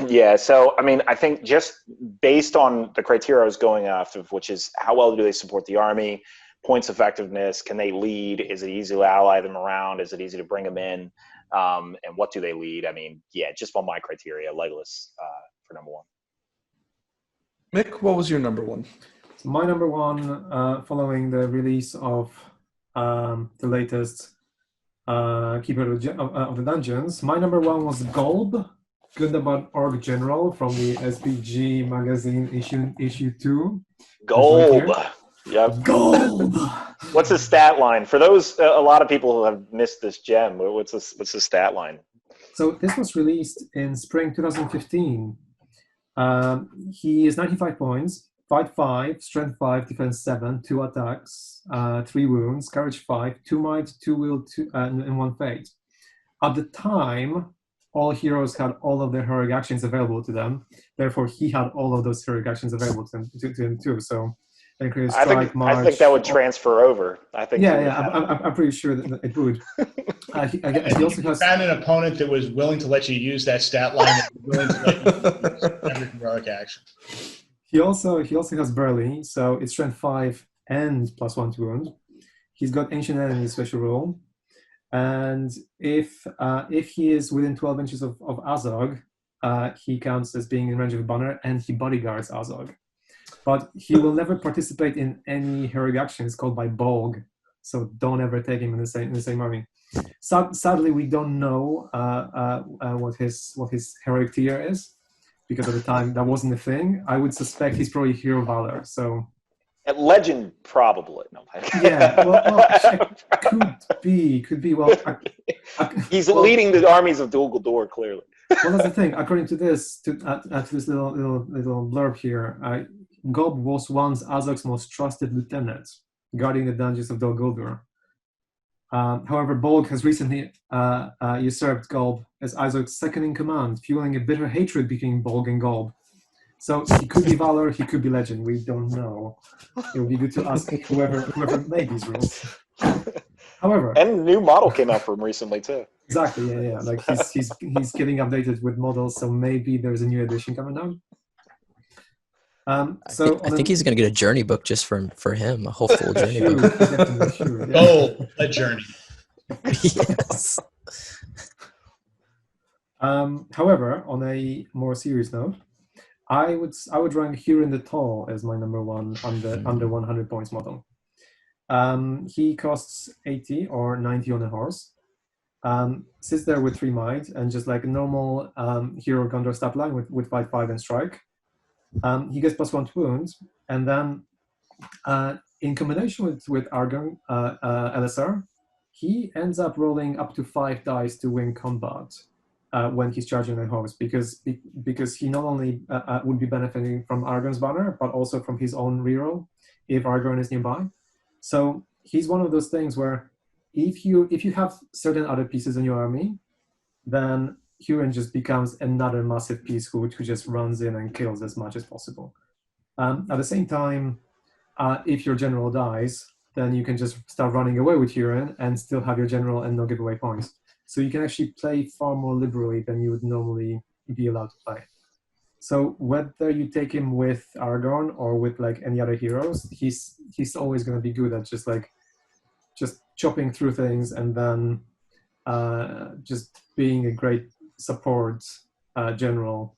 Speaker 4: Yeah, so I mean, I think just based on the criteria I was going after, which is how well do they support the army, points effectiveness, can they lead, is it easy to ally them around, is it easy to bring them in, and what do they lead? I mean, yeah, just on my criteria, Legolas for number 1.
Speaker 1: Mick, what was your number 1?
Speaker 3: So my number 1, following the release of the latest Keeper of the Dungeons, my number 1 was Golb Gundam.org General from the SBG magazine issue 2.
Speaker 4: Gold.
Speaker 3: Right
Speaker 4: Yep.
Speaker 3: Gold.
Speaker 4: What's the stat line for those? A lot of people who have missed this gem. What's the stat line?
Speaker 3: So this was released in spring 2015. He is 95 points, fight 5, strength 5, defense 7, 2 attacks, 3 wounds, courage 5, 2 might, 2 will, 2, and 1 fate. At the time, all heroes had all of their heroic actions available to them. Therefore, he had all of those heroic actions available to him too. So, strike,
Speaker 4: I think that would transfer over. I think.
Speaker 3: I'm pretty sure that it would. He also has
Speaker 5: found an opponent that was willing to let you use that stat line, and willing to let you use every heroic action.
Speaker 3: He also has Burly, so it's strength 5 and +1 to wound. He's got Ancient Enemy special rule, and if he is within 12 inches of Azog, he counts as being in range of a banner, and he bodyguards Azog. But he will never participate in any heroic actions called by Bolg, so don't ever take him in the same army. Sadly, we don't know what his heroic tier is, because at the time that wasn't a thing. I would suspect he's probably Hero Valor. So
Speaker 4: at Legend, probably. No.
Speaker 3: Yeah, well, could be. Well,
Speaker 4: he's leading the armies of Dol Guldur, clearly.
Speaker 3: Well, that's the thing. According to this, to this little blurb here, Gob was once Azog's most trusted lieutenant, guarding the dungeons of Dol Guldur. However, Bolg has recently usurped Golb as Azog's second in command, fueling a bitter hatred between Bolg and Golb. So he could be Valor, he could be Legend. We don't know. It would be good to ask whoever made these rules. However,
Speaker 4: and a new model came out for him recently too.
Speaker 3: Exactly, yeah. Like he's getting updated with models, so maybe there's a new edition coming out.
Speaker 2: I think he's going to get a journey book just for him, a whole full journey book.
Speaker 3: Sure, yeah.
Speaker 5: Oh, a journey.
Speaker 2: Yes.
Speaker 3: However, on a more serious note, I would rank Huron the Tall as my number one under 100 points model. He costs 80 or 90 on a horse. Sits there with 3 might and just like a normal hero Gondor stat line with fight 5 and strike. He gets +1 to wounds, and then in combination with Argon LSR, he ends up rolling up to 5 dice to win combat when he's charging a horse, because he not only would be benefiting from Argon's banner, but also from his own reroll if Argon is nearby. So he's one of those things where if you have certain other pieces in your army, then Huron just becomes another massive piece who just runs in and kills as much as possible. At the same time, if your general dies, then you can just start running away with Huron and still have your general and not give away points. So you can actually play far more liberally than you would normally be allowed to play. So whether you take him with Aragorn or with like any other heroes, he's always going to be good at just chopping through things and then just being a great support general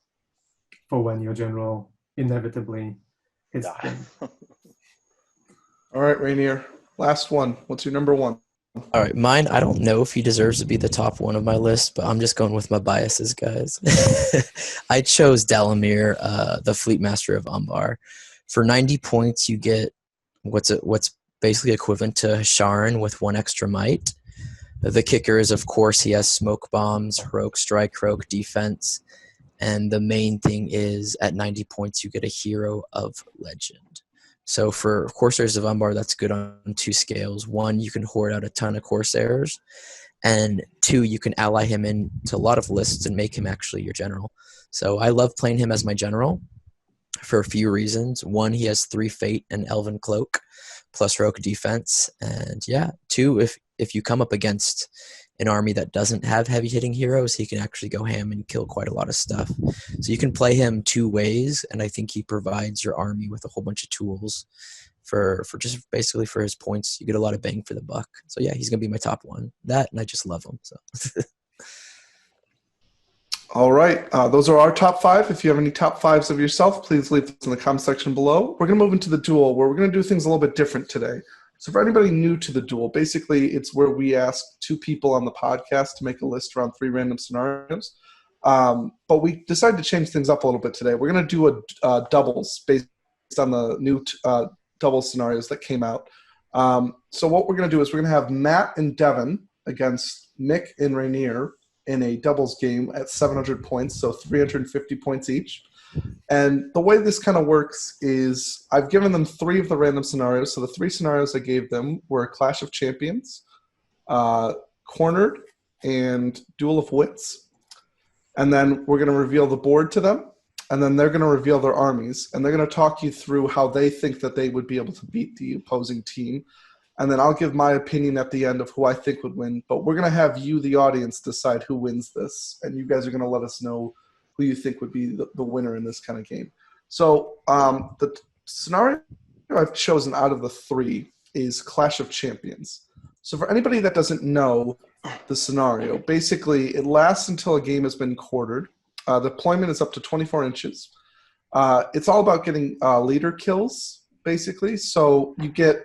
Speaker 3: for when your general inevitably hits the thing.
Speaker 1: All right, Rainier. Last one. What's your number one?
Speaker 2: All right, mine, I don't know if he deserves to be the top one of my list, but I'm just going with my biases, guys. I chose Dalamir, the Fleet Master of Umbar. For 90 points, you get what's basically equivalent to Sharon with 1 extra might. The kicker is, of course, he has smoke bombs, heroic strike, heroic defense, and the main thing is at 90 points, you get a hero of legend. So for Corsairs of Umbar, that's good on 2 scales. 1, you can hoard out a ton of Corsairs, and 2, you can ally him into a lot of lists and make him actually your general. So I love playing him as my general for a few reasons. 1, he has 3 Fate and Elven Cloak, plus heroic defense. And yeah, 2, if you come up against an army that doesn't have heavy-hitting heroes, he can actually go ham and kill quite a lot of stuff. So you can play him 2 ways, and I think he provides your army with a whole bunch of tools for just basically for his points. You get a lot of bang for the buck. So yeah, he's going to be my top one. That, and I just love him. So.
Speaker 1: All right. Those are our top 5. If you have any top 5s of yourself, please leave this in the comment section below. We're going to move into the duel, where we're going to do things a little bit different today. So for anybody new to the duel, basically it's where we ask 2 people on the podcast to make a list around 3 random scenarios. But we decided to change things up a little bit today. We're going to do a doubles based on the new double scenarios that came out. So what we're going to do is we're going to have Matt and Devin against Mick and Rainier in a doubles game at 700 points, so 350 points each. And the way this kind of works is I've given them 3 of the random scenarios. So the 3 scenarios I gave them were Clash of Champions, Cornered, and Duel of Wits. And then we're going to reveal the board to them. And then they're going to reveal their armies. And they're going to talk you through how they think that they would be able to beat the opposing team. And then I'll give my opinion at the end of who I think would win. But we're going to have you, the audience, decide who wins this. And you guys are going to let us know who you think would be the winner in this kind of game. So the scenario I've chosen out of the 3 is Clash of Champions. So for anybody that doesn't know the scenario, basically it lasts until a game has been quartered. Deployment is up to 24 inches. It's all about getting leader kills, basically. So you get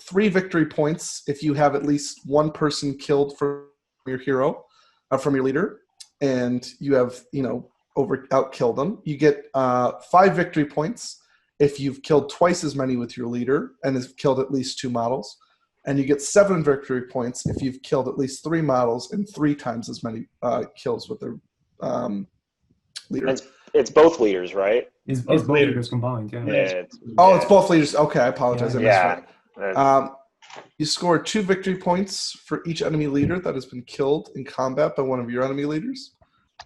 Speaker 1: 3 victory points if you have at least 1 person killed from your hero, from your leader, and you have, out-killed them. You get 5 victory points if you've killed twice as many with your leader and has killed at least 2 models. And you get 7 victory points if you've killed at least 3 models and 3 times as many kills with their leader.
Speaker 4: It's both leaders, right?
Speaker 3: It's both leaders combined, yeah.
Speaker 1: It's both leaders. Okay, I apologize.
Speaker 4: Yeah.
Speaker 1: You score 2 victory points for each enemy leader that has been killed in combat by one of your enemy leaders.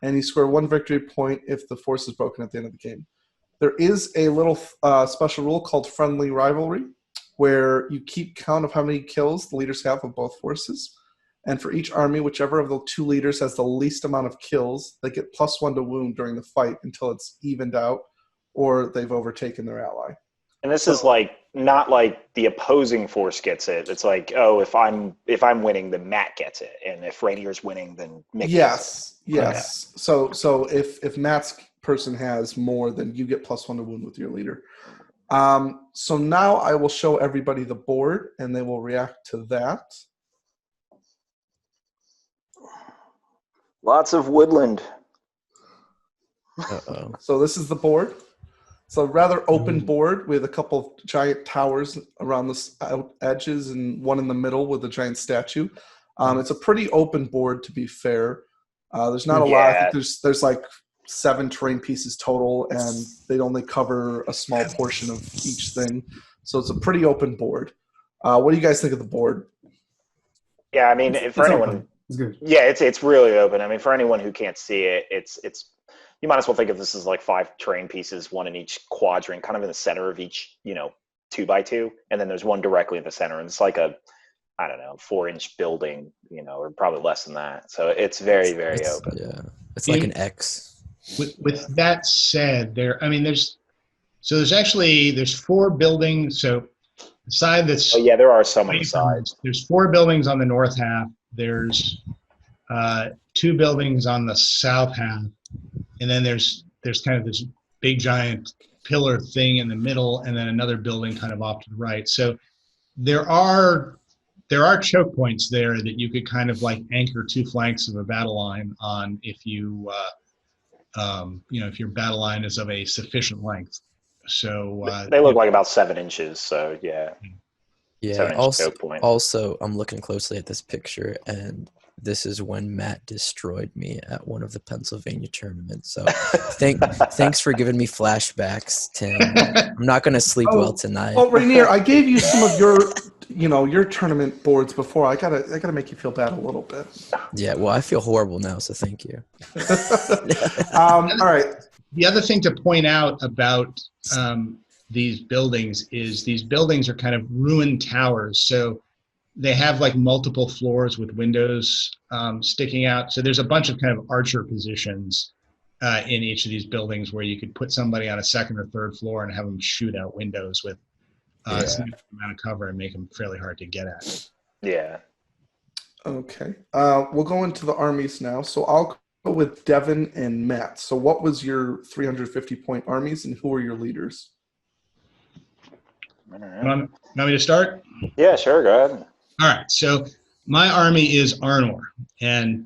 Speaker 1: And you score 1 victory point if the force is broken at the end of the game. There is a little special rule called friendly rivalry, where you keep count of how many kills the leaders have of both forces. And for each army, whichever of the 2 leaders has the least amount of kills, they get +1 to wound during the fight until it's evened out or they've overtaken their ally.
Speaker 4: And this is not like the opposing force gets it. It's like, oh, if I'm winning, then Matt gets it, and if Rainier's winning, then Mick gets it.
Speaker 1: Yes. So if Matt's person has more, then you get +1 to wound with your leader. So now I will show everybody the board, and they will react to that.
Speaker 4: Lots of woodland.
Speaker 2: Uh-oh.
Speaker 1: So this is the board. It's a rather open board with a couple of giant towers around the edges and one in the middle with a giant statue. It's a pretty open board, to be fair. There's not a lot. I think there's like 7 terrain pieces total, and they only cover a small portion of each thing. So it's a pretty open board. What do you guys think of the board?
Speaker 4: Yeah, I mean, for anyone,
Speaker 3: open. It's good.
Speaker 4: Yeah, it's really open. I mean, for anyone who can't see it, it's you might as well think of this as like 5 terrain pieces, 1 in each quadrant, kind of in the center of each, 2x2, and then there's one directly in the center, and it's like a, I don't know, 4-inch building, or probably less than that. So it's very, very open.
Speaker 2: Yeah, it's like an X.
Speaker 5: With that said, there's 4 buildings. So the side that's
Speaker 4: there are some on the sides.
Speaker 5: There's 4 buildings on the north half. There's 2 buildings on the south half, and then there's kind of this big giant pillar thing in the middle, and then another building kind of off to the right. So there are choke points there that you could kind of like anchor 2 flanks of a battle line on if you if your battle line is of a sufficient length. So
Speaker 4: they look like about 7 inches. So yeah.
Speaker 2: Yeah. Also, I'm looking closely at this picture, and this is when Matt destroyed me at one of the Pennsylvania tournaments. So thanks for giving me flashbacks, Tim. I'm not going to sleep well tonight.
Speaker 1: Well, Rainier, I gave you some of your tournament boards before. I gotta make you feel bad a little bit.
Speaker 2: Yeah, well, I feel horrible now, so thank you.
Speaker 1: All right.
Speaker 5: The other thing to point out about these buildings is these buildings are kind of ruined towers. So they have like multiple floors with windows sticking out. So there's a bunch of kind of archer positions in each of these buildings where you could put somebody on a 2nd or 3rd floor and have them shoot out windows with a significant amount of cover and make them fairly hard to get at.
Speaker 4: Yeah.
Speaker 1: Okay. We'll go into the armies now. So I'll go with Devin and Matt. So what was your 350-point armies, and who are your leaders?
Speaker 5: Want me to start?
Speaker 4: Yeah, sure. Go ahead.
Speaker 5: All right. So My army is Arnor, and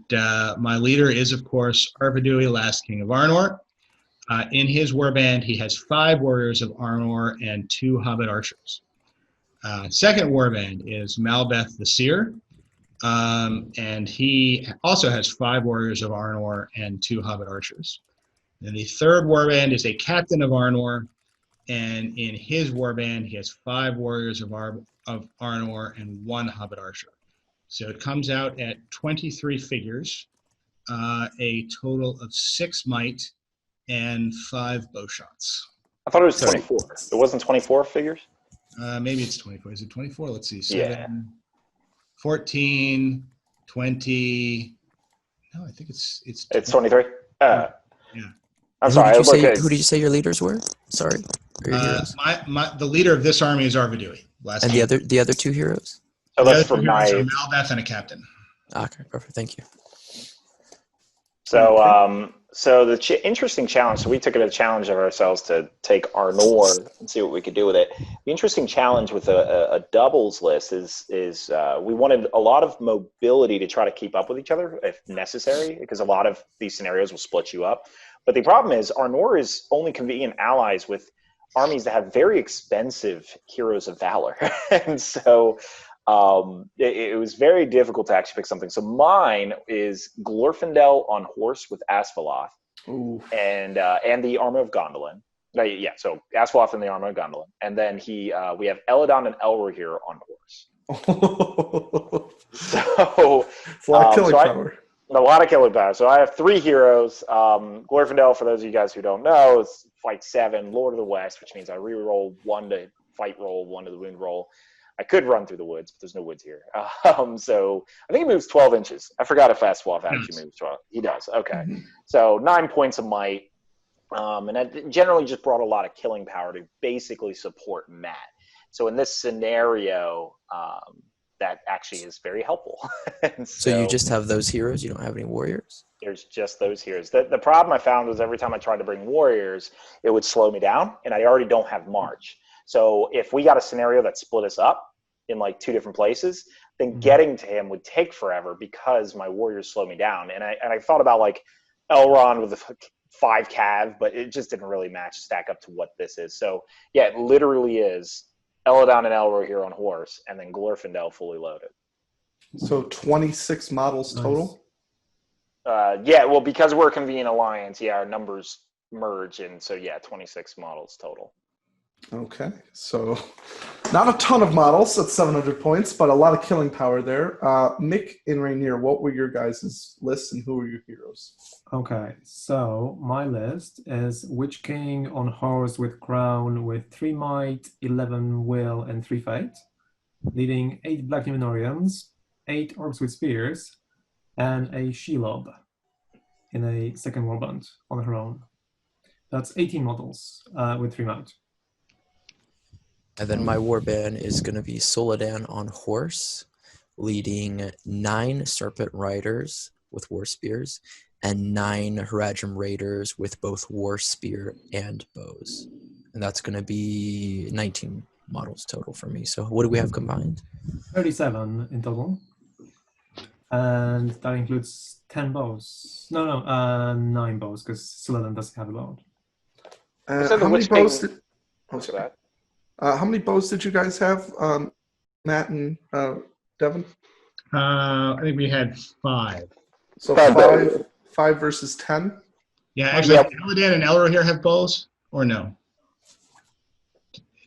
Speaker 5: my leader is, of course, Arvidui, last king of Arnor. In his warband, he has 5 warriors of Arnor and 2 hobbit archers. Second warband is Malbeth the Seer, and he also has 5 warriors of Arnor and 2 hobbit archers. And the third warband is a captain of Arnor, and in his warband, he has 5 warriors of Arnor and 1 hobbit archer. So it comes out at 23 figures, a total of 6 might, and 5 bow shots.
Speaker 4: I thought it was 24. It wasn't 24 figures?
Speaker 5: Maybe it's 24. Is it 24? Let's see.
Speaker 4: 7,
Speaker 5: 14, 20. No, I think it's
Speaker 4: 23?
Speaker 5: Yeah.
Speaker 4: I'm sorry.
Speaker 2: Who did you say your leaders were? Sorry.
Speaker 5: The leader of this army is Arvidui.
Speaker 2: And the other 2 heroes?
Speaker 4: So that's
Speaker 5: for
Speaker 4: for my
Speaker 5: Malbeth and a captain.
Speaker 2: Okay, perfect. Thank you.
Speaker 4: So, so the interesting challenge. So we took it a challenge of ourselves to take Arnor and see what we could do with it. The interesting challenge with a doubles list is we wanted a lot of mobility to try to keep up with each other if necessary, because a lot of these scenarios will split you up. But the problem is Arnor is only convenient allies with armies that have very expensive heroes of valor, and so. It was very difficult to actually pick something. So mine is Glorfindel on horse with Asphaloth, and the armor of Gondolin. So Asphaloth and the armor of Gondolin, and then we have Eladon and Elrohir on horse. So
Speaker 1: it's a lot of killing power.
Speaker 4: A lot of killing power. So I have 3 heroes. Glorfindel, for those of you guys who don't know, is fight 7, Lord of the West, which means I reroll 1 to fight roll, 1 to the wound roll. I could run through the woods, but there's no woods here. So I think he moves 12 inches. I forgot if Asphaloth actually moves 12. He does. Okay. Mm-hmm. So 9 points of might. And that generally just brought a lot of killing power to basically support Matt. So in this scenario, that actually is very helpful.
Speaker 2: So you just have those heroes? You don't have any warriors?
Speaker 4: There's just those heroes. The problem I found was every time I tried to bring warriors, it would slow me down, and I already don't have March. So if we got a scenario that split us up in like 2 different places, then getting to him would take forever because my warriors slow me down. And I thought about like Elrond with the 5 cav, but it just didn't really stack up to what this is. So yeah, it literally is Eladon and Elrohir on horse, and then Glorfindel fully loaded.
Speaker 1: So 26 models total?
Speaker 4: Yeah, well, because we're a convenient alliance, our numbers merge, and so 26 models total.
Speaker 1: Okay, so not a ton of models at 700 points, but a lot of killing power there. Mick and Rainier, what were your guys' lists and who were your heroes?
Speaker 3: Okay, so my list is Witch King on horse with crown with 3 might, 11 will, and 3 fate, leading 8 black Numenorians, 8 orcs with spears, and a Shelob in a second warband on her own. That's 18 models with 3 might.
Speaker 2: And then my warband is going to be Soladan on horse, leading 9 serpent riders with war spears and 9 Haradrim raiders with both war spear and bows. And that's going to be 19 models total for me. So what do we have combined?
Speaker 3: 37 in total. And that includes 10 bows. No, 9 bows, because Soladan doesn't have a bow.
Speaker 1: How many bows how many bows did you guys have, Matt and Devin?
Speaker 5: I think we had 5.
Speaker 1: So 5 versus 10?
Speaker 5: Yeah, actually, Eladon and Elrohir have bows, or no?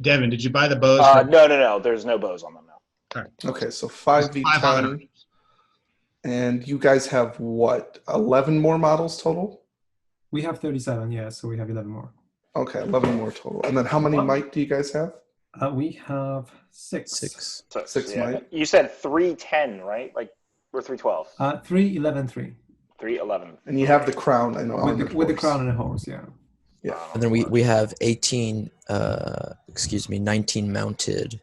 Speaker 5: Devin, did you buy the bows?
Speaker 4: No. There's no bows on them now.
Speaker 5: All right.
Speaker 1: Okay, so 5v10. And you guys have what, 11 more models total?
Speaker 3: We have 37, so we have 11 more.
Speaker 1: Okay, 11 more total. And then how many might do you guys have?
Speaker 3: We have 6.
Speaker 1: 6 might.
Speaker 4: You said 310, right? Like we're 312.
Speaker 3: 311, 3.
Speaker 4: 311.
Speaker 1: And you have the crown, I know.
Speaker 3: With the crown and a horse, yeah.
Speaker 2: And then we have 19 mounted,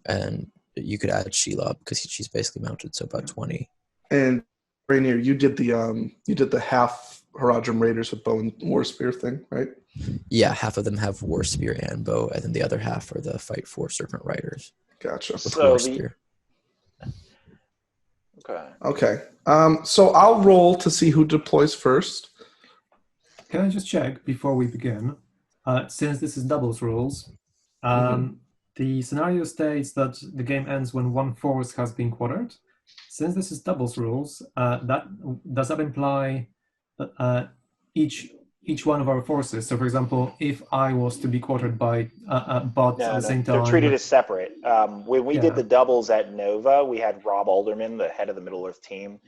Speaker 2: and you could add Shelob because she's basically mounted, so about 20.
Speaker 1: And Rainier, you did the half Haradrim raiders with bow and war spear thing, right?
Speaker 2: Yeah, half of them have war spear and bow, and then the other half are the fight for serpent riders.
Speaker 1: Gotcha.
Speaker 2: With war spear.
Speaker 4: Okay.
Speaker 1: Okay. So I'll roll to see who deploys first.
Speaker 3: Can I just check before we begin? Since this is doubles rules, the scenario states that the game ends when one force has been quartered. Since this is doubles rules, does that imply each one of our forces? So, for example, if I was to be quartered by bots at the same
Speaker 4: They're
Speaker 3: time,
Speaker 4: treated as separate. When we did the doubles at Nova, we had Rob Alderman, the head of the Middle Earth team.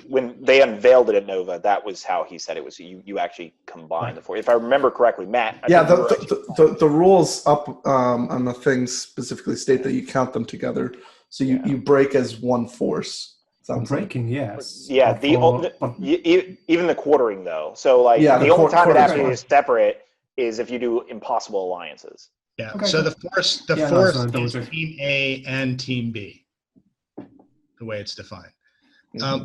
Speaker 4: When they unveiled it at Nova, that was how he said it was. You actually combine the four. If I remember correctly, Matt.
Speaker 1: The rules up on the things specifically state that you count them together, so you break as one force.
Speaker 3: breaking, yes.
Speaker 4: Yeah, even the quartering though. So like the only time it actually is separate is if you do impossible alliances.
Speaker 5: Yeah. Okay. So the force is Team A and Team B, the way it's defined.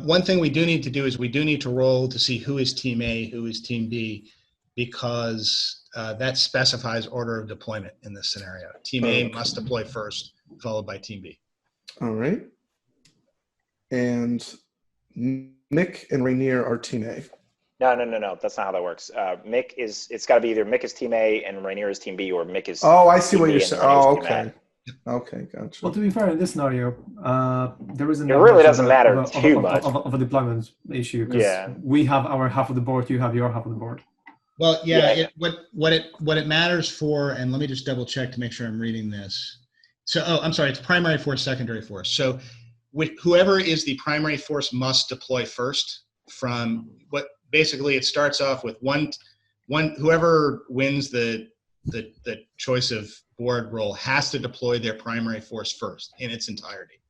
Speaker 5: One thing we do need to do is we do need to roll to see who is Team A, who is Team B, because that specifies order of deployment in this scenario. Team A must deploy first, followed by Team B.
Speaker 1: All right. And Mick and Rainier are Team A.
Speaker 4: No. That's not how that works. It's got to be either Mick is Team A and Rainier is Team B, or Mick is.
Speaker 1: Oh, I see
Speaker 4: Team
Speaker 1: what
Speaker 4: B
Speaker 1: you're saying. Oh, okay. Okay, gotcha.
Speaker 3: Well, to be fair, in this scenario, there isn't.
Speaker 4: It really doesn't matter too much
Speaker 3: of a deployment issue, because we have our half of the board, you have your half of the board.
Speaker 5: Well, what it matters for, and let me just double check to make sure I'm reading this. So, I'm sorry, it's primary force, secondary force. So, whoever is the primary force must deploy first. From what basically it starts off with one. Whoever wins the choice of board roll has to deploy their primary force first in its entirety,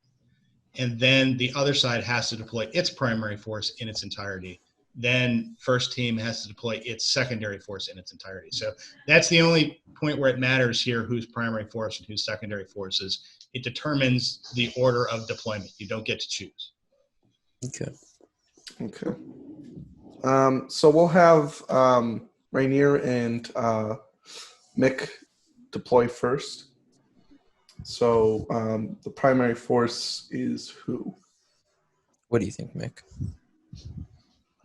Speaker 5: and then the other side has to deploy its primary force in its entirety. Then first team has to deploy its secondary force in its entirety. So that's the only point where it matters here, whose primary force and whose secondary force is. It determines the order of deployment. You don't get to choose.
Speaker 1: Okay. So we'll have Rainier and Mick deploy first. So the primary force is who?
Speaker 2: What do you think, Mick?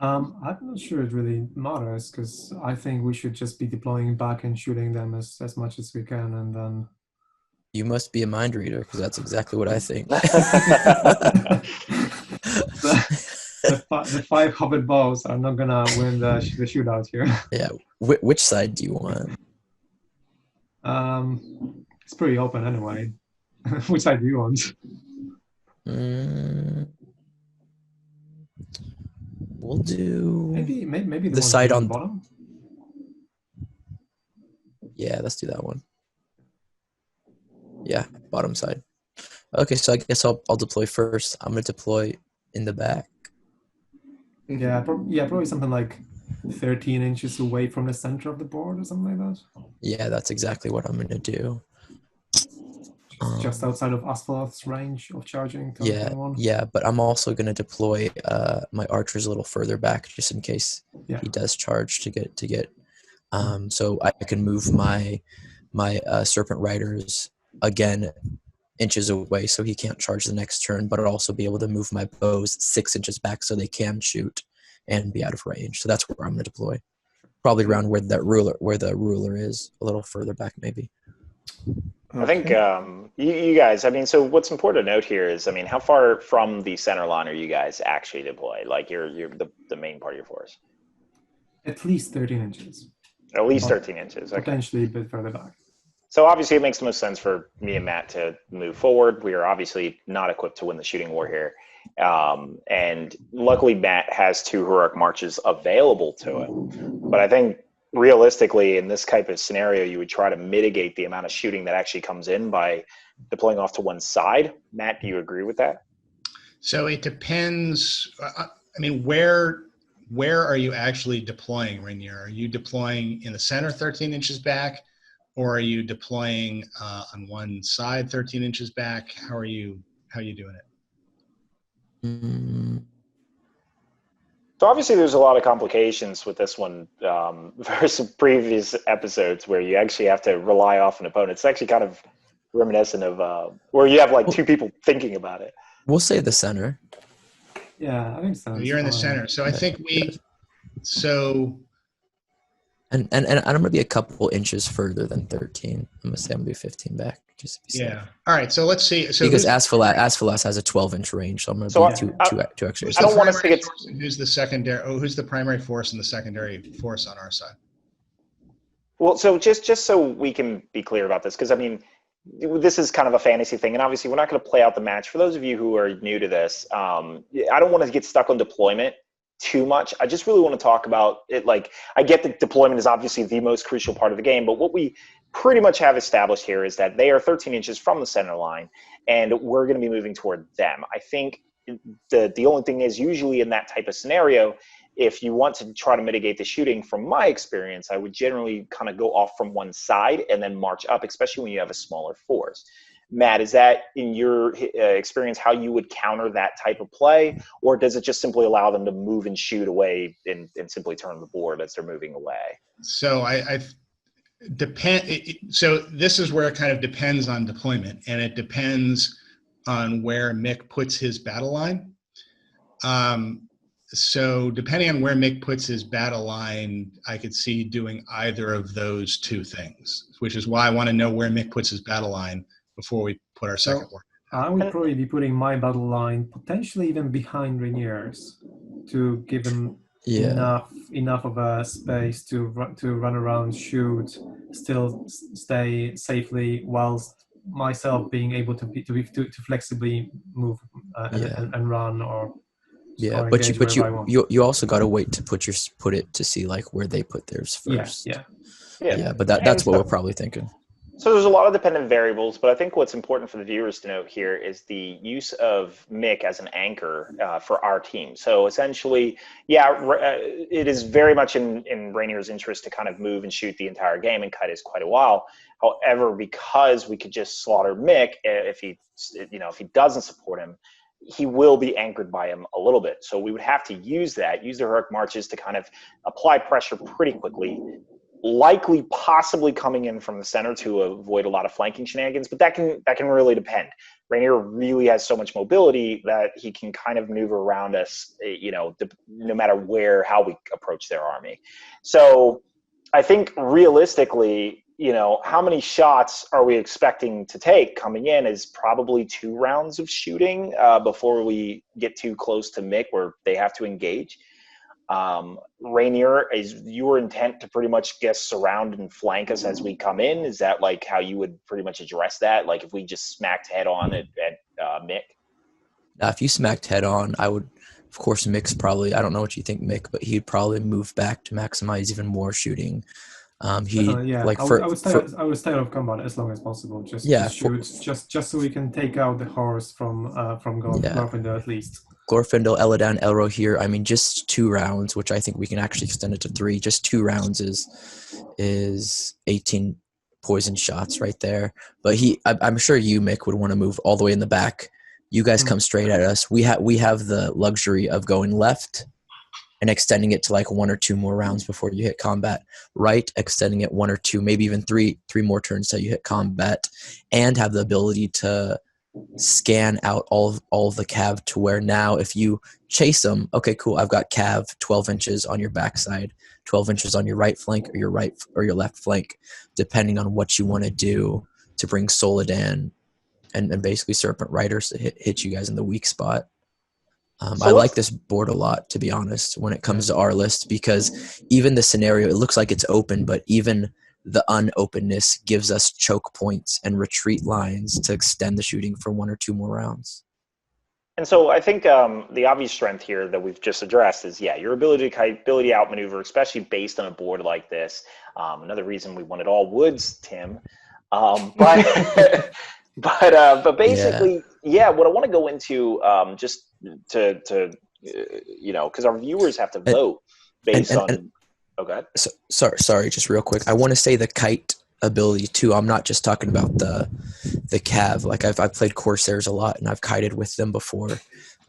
Speaker 3: I'm not sure it really matters, because I think we should just be deploying back and shooting them as much as we can, and then.
Speaker 2: You must be a mind reader, because that's exactly what I think.
Speaker 3: The 5 Hobbit bows are not gonna win the shootout here.
Speaker 2: Yeah. Which side do you want?
Speaker 3: It's pretty open anyway. Which side do you want?
Speaker 2: We'll do
Speaker 3: maybe
Speaker 2: the side on
Speaker 3: the bottom.
Speaker 2: Yeah, let's do that one. Yeah, bottom side. Okay, so I guess I'll deploy first. I'm gonna deploy in the back.
Speaker 3: Yeah, probably something like 13 inches away from the center of the board or something like that.
Speaker 2: Yeah, that's exactly what I'm gonna do.
Speaker 3: Just outside of Asphalth's range of charging.
Speaker 2: Yeah, but I'm also gonna deploy my archers a little further back just in case he does charge to get. So I can move my serpent riders again inches away so he can't charge the next turn, but I'll also be able to move my bows 6 inches back so they can shoot and be out of range. So that's where I'm gonna deploy. Probably around where the ruler is, a little further back maybe.
Speaker 4: Okay. I think you guys, I mean, so what's important to note here is, I mean, how far from the center line are you guys actually deployed? Like you're the main part of your force?
Speaker 3: At least 13 inches.
Speaker 4: At least 13 inches. Okay.
Speaker 3: Potentially a bit further back.
Speaker 4: So obviously it makes the most sense for me and Matt to move forward. We are obviously not equipped to win the shooting war here. And luckily Matt has 2 heroic marches available to him. But I think realistically in this type of scenario, you would try to mitigate the amount of shooting that actually comes in by deploying off to one side. Matt, do you agree with that?
Speaker 5: So it depends. I mean, where are you actually deploying, Rainier? Are you deploying in the center 13 inches back? Or are you deploying on one side 13 inches back? How are you doing it?
Speaker 4: So obviously there's a lot of complications with this one versus previous episodes where you actually have to rely off an opponent. It's actually kind of reminiscent of where you have like 2 people thinking about it.
Speaker 2: We'll say the center.
Speaker 3: Yeah, I think so.
Speaker 5: You're in the center. So I think
Speaker 2: And I'm going to be a couple inches further than 13. I'm going to say I'm going to be 15 back. Just to be safe.
Speaker 5: yeah. All right. So let's see. So
Speaker 2: Because Asphalas has a 12-inch range, so I'm going to be two extra.
Speaker 5: Who's
Speaker 4: I don't
Speaker 5: the
Speaker 4: want us to
Speaker 5: primary
Speaker 4: get-
Speaker 5: force and who's the secondary? Oh, who's the primary force and the secondary force on our side?
Speaker 4: Well, so just so we can be clear about this, because I mean, this is kind of a fantasy thing, and obviously we're not going to play out the match. For those of you who are new to this, I don't want to get stuck on deployment too much. I just really want to talk about it. Like, I get that deployment is obviously the most crucial part of the game, but what we pretty much have established here is that they are 13 inches from the center line, and we're going to be moving toward them. I think the only thing is, usually in that type of scenario, if you want to try to mitigate the shooting, from my experience, I would generally kind of go off from one side and then march up, especially when you have a smaller force. Matt, is that in your experience how you would counter that type of play, or does it just simply allow them to move and shoot away and simply turn the board as they're moving away?
Speaker 5: So so this is where it kind of depends on deployment, and it depends on where Mick puts his battle line. So depending on where Mick puts his battle line, I could see doing either of those two things, which is why I want to know where Mick puts his battle line before we put our second one.
Speaker 3: I would probably be putting my battle line potentially even behind Rainier's to give him enough of a space to run around, shoot, still stay safely, whilst myself being able to flexibly move and run or.
Speaker 2: But you also got to wait to put it to see like where they put theirs first. Yeah. But that's what we're probably thinking.
Speaker 4: So there's a lot of dependent variables, but I think what's important for the viewers to note here is the use of Mick as an anchor for our team. So essentially, it is very much in Rainier's interest to kind of move and shoot the entire game, and Kite is quite a while. However, because we could just slaughter Mick if he doesn't support him, he will be anchored by him a little bit. So we would have to use the heroic marches to kind of apply pressure pretty quickly, likely possibly coming in from the center to avoid a lot of flanking shenanigans, but that can really depend. Rainier really has so much mobility that he can kind of maneuver around us, no matter how we approach their army. So I think realistically, how many shots are we expecting to take coming in is probably 2 rounds of shooting before we get too close to Mick where they have to engage. Rainier, is your intent to pretty much surround and flank us as we come in? Is that like how you would pretty much address that? Like if we just smacked head on at Mick?
Speaker 2: If you smacked head on, I would, of course, Mick's probably, I don't know what you think, Mick, but he'd probably move back to maximize even more shooting. I would stay out of combat as long as possible. Just shoot, just so we can take out the horse from Glorfindel at least. Glorfindel, Eladan, Elro here. I mean, just 2 rounds, which I think we can actually extend it to 3. Just 2 rounds is 18 poison shots right there. But I'm sure you, Mick, would want to move all the way in the back. You guys come straight at us. We have the luxury of going left and extending it to like 1 or 2 more rounds before you hit combat. Right, extending it 1 or 2, maybe even 3 more turns till you hit combat, and have the ability to scan out all of the cav to where now if you chase them, okay, cool, I've got cav 12 inches on your backside, 12 inches on your right flank or your left flank, depending on what you want to do to bring Soladan and basically Serpent Riders to hit you guys in the weak spot. I like this board a lot, to be honest, when it comes to our list, because even the scenario, it looks like it's open, but even the unopenness gives us choke points and retreat lines to extend the shooting for 1 or 2 more rounds.
Speaker 4: And so I think the obvious strength here that we've just addressed is, your ability to outmaneuver, especially based on a board like this. Another reason we wanted all woods, Tim. But basically, what I want to go into just to because our viewers have to vote based on. Oh, go ahead.
Speaker 2: Sorry, just real quick. I want to say the kite ability too. I'm not just talking about the cav. Like I've played Corsairs a lot and I've kited with them before.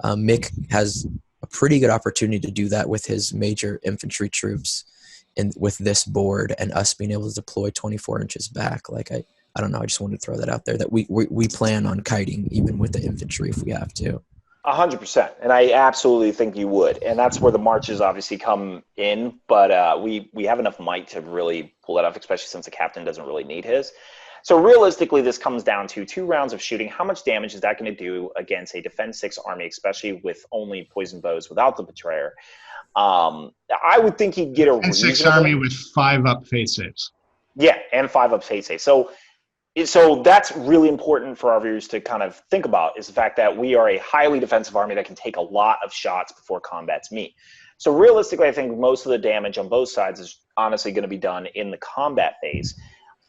Speaker 2: Mick has a pretty good opportunity to do that with his major infantry troops, and with this board and us being able to deploy 24 inches back. Like I don't know. I just wanted to throw that out there that we plan on kiting even with the infantry if we have to.
Speaker 4: 100%, and I absolutely think you would, and that's where the marches obviously come in. But we have enough might to really pull that off, especially since the captain doesn't really need his. So realistically, this comes down to 2 rounds of shooting. How much damage is that going to do against a Defense 6 army, especially with only poison bows without the Betrayer? I would think he'd get a
Speaker 5: Defense
Speaker 4: reasonable...
Speaker 5: 6 army with 5 up face saves.
Speaker 4: Yeah, and 5 up face saves. So that's really important for our viewers to kind of think about, is the fact that we are a highly defensive army that can take a lot of shots before combats meet. So realistically, I think most of the damage on both sides is honestly going to be done in the combat phase.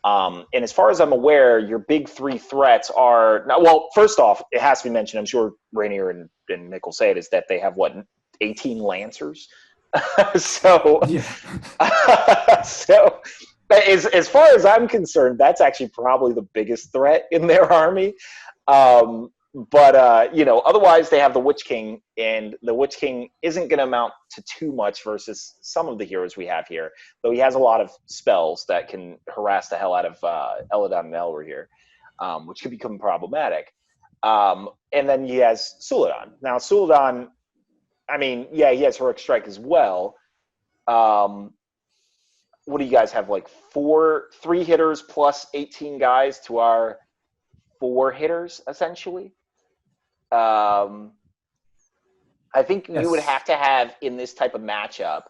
Speaker 4: And as far as I'm aware, your big 3 threats are, well, first off, it has to be mentioned, I'm sure Rainier and Nick will say it, is that they have, 18 Lancers? So, yeah. So as far as I'm concerned, that's actually probably the biggest threat in their army. Otherwise they have the Witch King, and the Witch King isn't going to amount to too much versus some of the heroes we have here, though he has a lot of spells that can harass the hell out of Eladon and Elwer here, which could become problematic. And then he has Suladon. Now, Suladon, I mean, yeah, he has Heroic Strike as well. What do you guys have, 3 hitters plus 18 guys to our 4 hitters, essentially? I think we would have to have, in this type of matchup,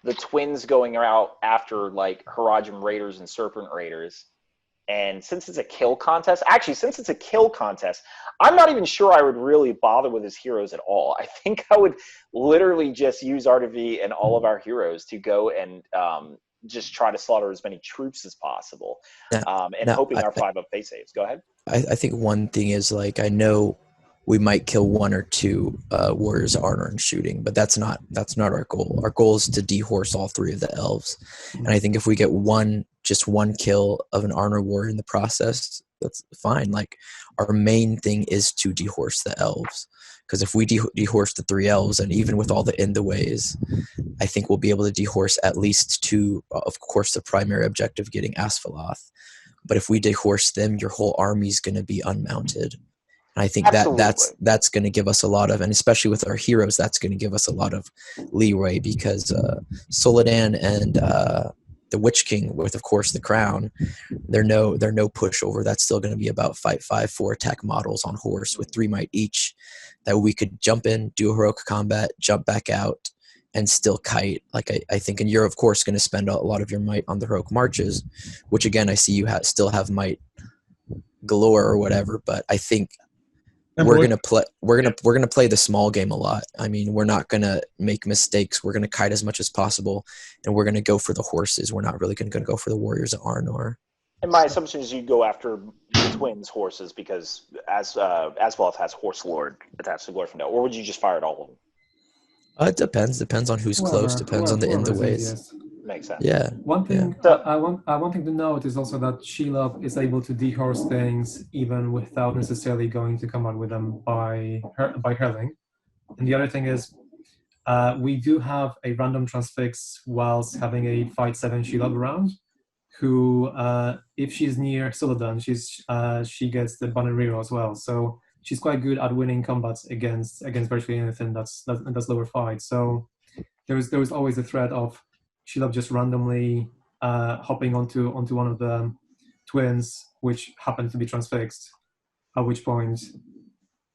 Speaker 4: the twins going out after Haradrim Raiders and Serpent Raiders. And since it's a kill contest, I'm not even sure I would really bother with his heroes at all. I think I would literally just use RDV and all of our heroes to go and just try to slaughter as many troops as possible, hoping our 5 up face saves. Go ahead.
Speaker 2: I think one thing is, I know we might kill 1 or 2 warriors of honor and shooting, but that's not our goal. Our goal is to dehorse all 3 of the elves. And I think if we get just one kill of an honor warrior in the process, that's fine. Our main thing is to dehorse the elves, because if we dehorse the 3 elves, and even with all the in the ways, I think we'll be able to dehorse at least 2. Of course, the primary objective getting Asphalloth, but if we dehorse them, your whole army's going to be unmounted. And I think that's going to give us a lot of, and especially with our heroes, that's going to give us a lot of leeway, because Soladan and the Witch King, with of course the crown, they're no pushover. That's still going to be about fight 5 4 attack models on horse with 3 might each, that we could jump in, do a heroic combat, jump back out, and still kite. I think, and you're of course going to spend a lot of your might on the heroic marches, which again I see you still have might galore or whatever, but I think we're gonna play the small game a lot. I mean, we're not gonna make mistakes. We're gonna kite as much as possible, and we're gonna go for the horses. We're not really gonna go for the warriors of Arnor.
Speaker 4: And my assumption is you go after the twins' horses, because Asphalloth has Horse Lord attached to Glorfindel, or would you just fire at all of them?
Speaker 2: It depends on who's close. Depends on the in the ways.
Speaker 4: Makes sense.
Speaker 2: Yeah.
Speaker 3: One thing one thing to note is also that Shelob is able to dehorse things even without necessarily going to come out with them by hurling. And the other thing is, we do have a random transfix whilst having a fight 7 Shelob around, who, if she's near Soladan, she gets the banner reroll as well. So she's quite good at winning combats against virtually anything that's lower fight. So there's always a threat of Shelob just randomly hopping onto one of the twins, which happen to be transfixed, at which point,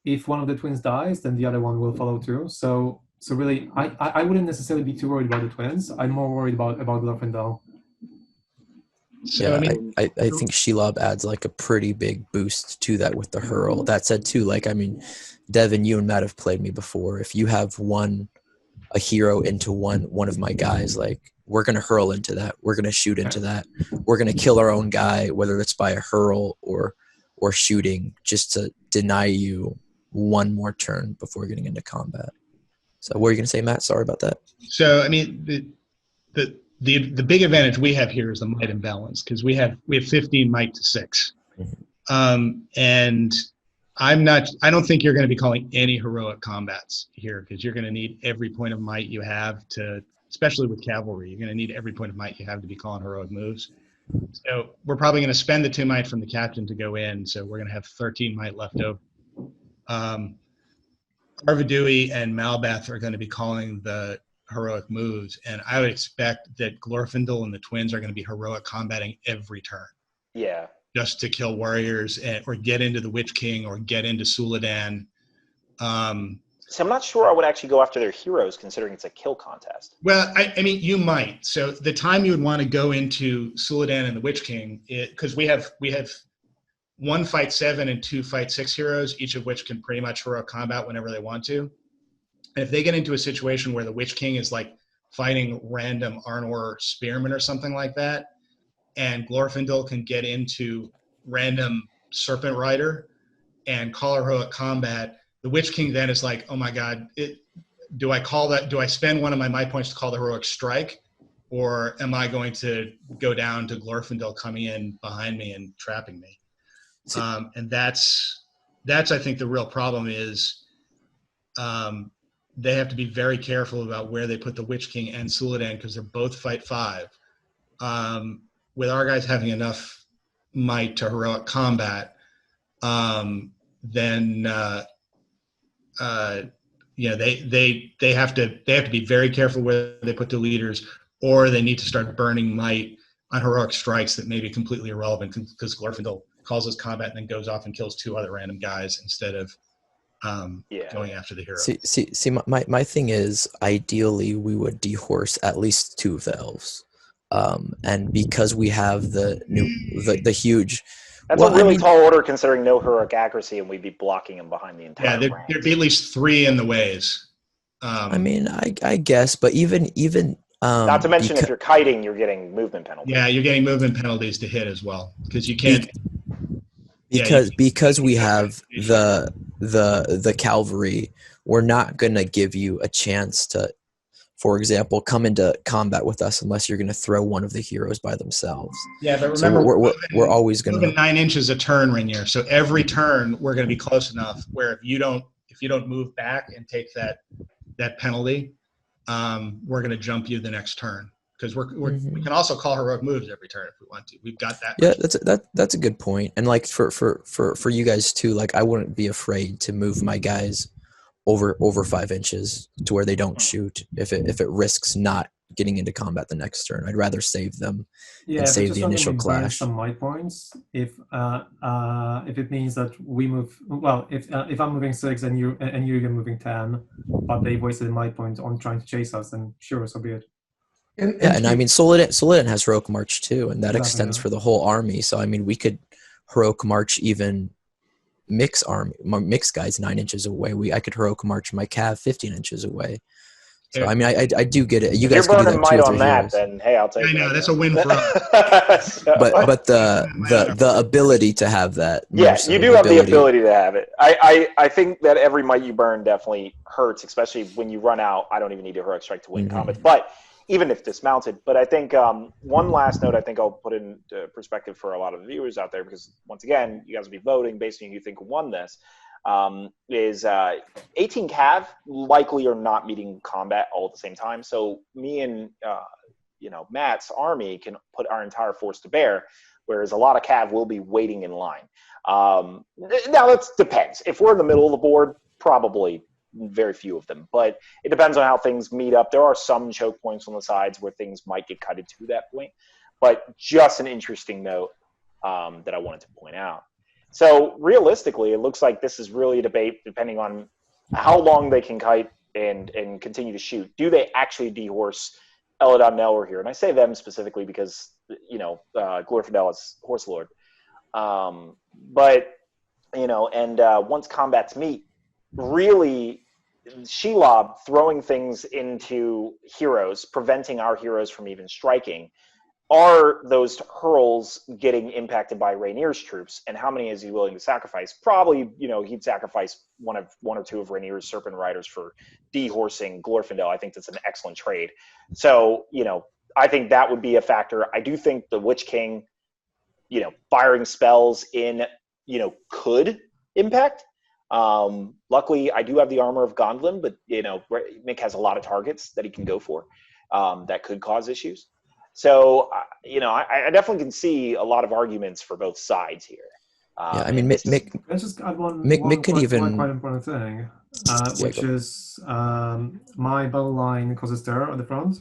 Speaker 3: if one of the twins dies, then the other one will follow too. So really, I wouldn't necessarily be too worried about the twins. I'm more worried about Glorfindel.
Speaker 2: So, yeah, I think Shelob adds a pretty big boost to that with the hurl. That said too, Devin, you and Matt have played me before. If you have a hero into one of my guys, we're going to hurl into that. We're going to shoot into that. We're going to kill our own guy, whether it's by a hurl or shooting, just to deny you one more turn before getting into combat. So what are you going to say, Matt? Sorry about that.
Speaker 5: So, I mean, the big advantage we have here is the might imbalance, because we have 15 might to 6. Mm-hmm. And I don't think you're going to be calling any heroic combats here, because you're going to need every point of might you have to, especially with cavalry, you're going to need every point of might you have to be calling heroic moves. So we're probably going to spend the 2 might from the captain to go in. So we're going to have 13 might left over. Arvidui and Malbeth are going to be calling the heroic moves, and I would expect that Glorfindel and the twins are going to be heroic combating every turn.
Speaker 4: Yeah.
Speaker 5: Just to kill warriors or get into the Witch King or get into Suladan.
Speaker 4: So I'm not sure I would actually go after their heroes, considering it's a kill contest.
Speaker 5: Well, I mean, you might. So the time you would want to go into Suladan and the Witch King, because we have 1 fight 7 and 2 fight 6 heroes, each of which can pretty much heroic combat whenever they want to. And if they get into a situation where the Witch King is like fighting random Arnor spearmen or something like that, and Glorfindel can get into random Serpent Rider and call heroic combat, the Witch King then is like, oh my God, do I call that? Do I spend one of my might points to call the heroic strike? Or am I going to go down to Glorfindel coming in behind me and trapping me? And that's I think the real problem is they have to be very careful about where they put the Witch King and Suladan because they're both fight 5. With our guys having enough might to heroic combat, then they have to be very careful where they put the leaders, or they need to start burning might on heroic strikes that may be completely irrelevant because Glorfindel calls his combat and then goes off and kills 2 other random guys instead of going after the heroes.
Speaker 2: See, my thing is, ideally we would dehorse at least 2 of the elves, and because we have the huge.
Speaker 4: That's a really tall order considering no heroic accuracy, and we'd be blocking him behind the entire.
Speaker 5: Yeah, there'd be at least 3 in the ways.
Speaker 2: I mean, I guess, but even
Speaker 4: not to mention if you're kiting, you're getting movement penalties.
Speaker 5: Yeah, you're getting movement penalties to hit as well because you can't.
Speaker 2: Because we have the cavalry, we're not gonna give you a chance to, for example, come into combat with us unless you're gonna throw one of the heroes by themselves.
Speaker 5: Yeah, but remember,
Speaker 2: so we're always gonna
Speaker 5: move 9 inches a turn, Rainier. So every turn we're gonna be close enough where if you don't move back and take that penalty, we're gonna jump you the next turn. Because we can also call heroic moves every turn if we want to. We've got that.
Speaker 2: Yeah, that's a good point. And like for you guys too, like I wouldn't be afraid to move my guys over 5 inches to where they don't shoot if it risks not getting into combat the next turn. I'd rather save them and save the initial clash.
Speaker 3: Some might points if it means that we move well. If I'm moving 6 and you're moving 10, but they wasted might point on trying to chase us, then sure, so be it.
Speaker 2: And I mean, Soledad has heroic march too, and that extends for the whole army. So I mean, we could heroic march even mix guys 9 inches away. I could heroic march my cav 15 inches away. So I mean, I do get it. You guys can do that too.
Speaker 4: On that, then hey, I'll take it.
Speaker 5: I know that's a win for us.
Speaker 2: But the ability to have that.
Speaker 4: Yes, you do have the ability to have it. I think that every might you burn definitely hurts, especially when you run out. I don't even need a heroic strike to win combat, but even if dismounted. But I think one last note I think I'll put into perspective for a lot of the viewers out there, because once again, you guys will be voting based on who you think won this, is 18 cav likely are not meeting combat all at the same time. So me and Matt's army can put our entire force to bear, whereas a lot of cav will be waiting in line. Now that depends. If we're in the middle of the board, probably very few of them, but it depends on how things meet up. There are some choke points on the sides where things might get cutted to that point, but just an interesting note that I wanted to point out. So realistically, it looks like this is really a debate depending on how long they can kite and continue to shoot. Do they actually dehorse Eladon Nelwar here? And I say them specifically because, Glorfindel is Horse Lord. Once combats meet, really, Shelob throwing things into heroes, preventing our heroes from even striking, are those hurls getting impacted by Rainier's troops, and how many is he willing to sacrifice? Probably, he'd sacrifice one or two of Rainier's Serpent Riders for dehorsing Glorfindel. I think that's an excellent trade. So, I think that would be a factor. I do think the Witch King, firing spells in, could impact. Luckily, I do have the armor of Gondlin, but Mick has a lot of targets that he can go for that could cause issues. So, I definitely can see a lot of arguments for both sides here.
Speaker 2: Yeah, I mean,
Speaker 3: Let's just add one
Speaker 2: could even
Speaker 3: quite important thing, which
Speaker 2: go.
Speaker 3: is my battle line causes terror at the front,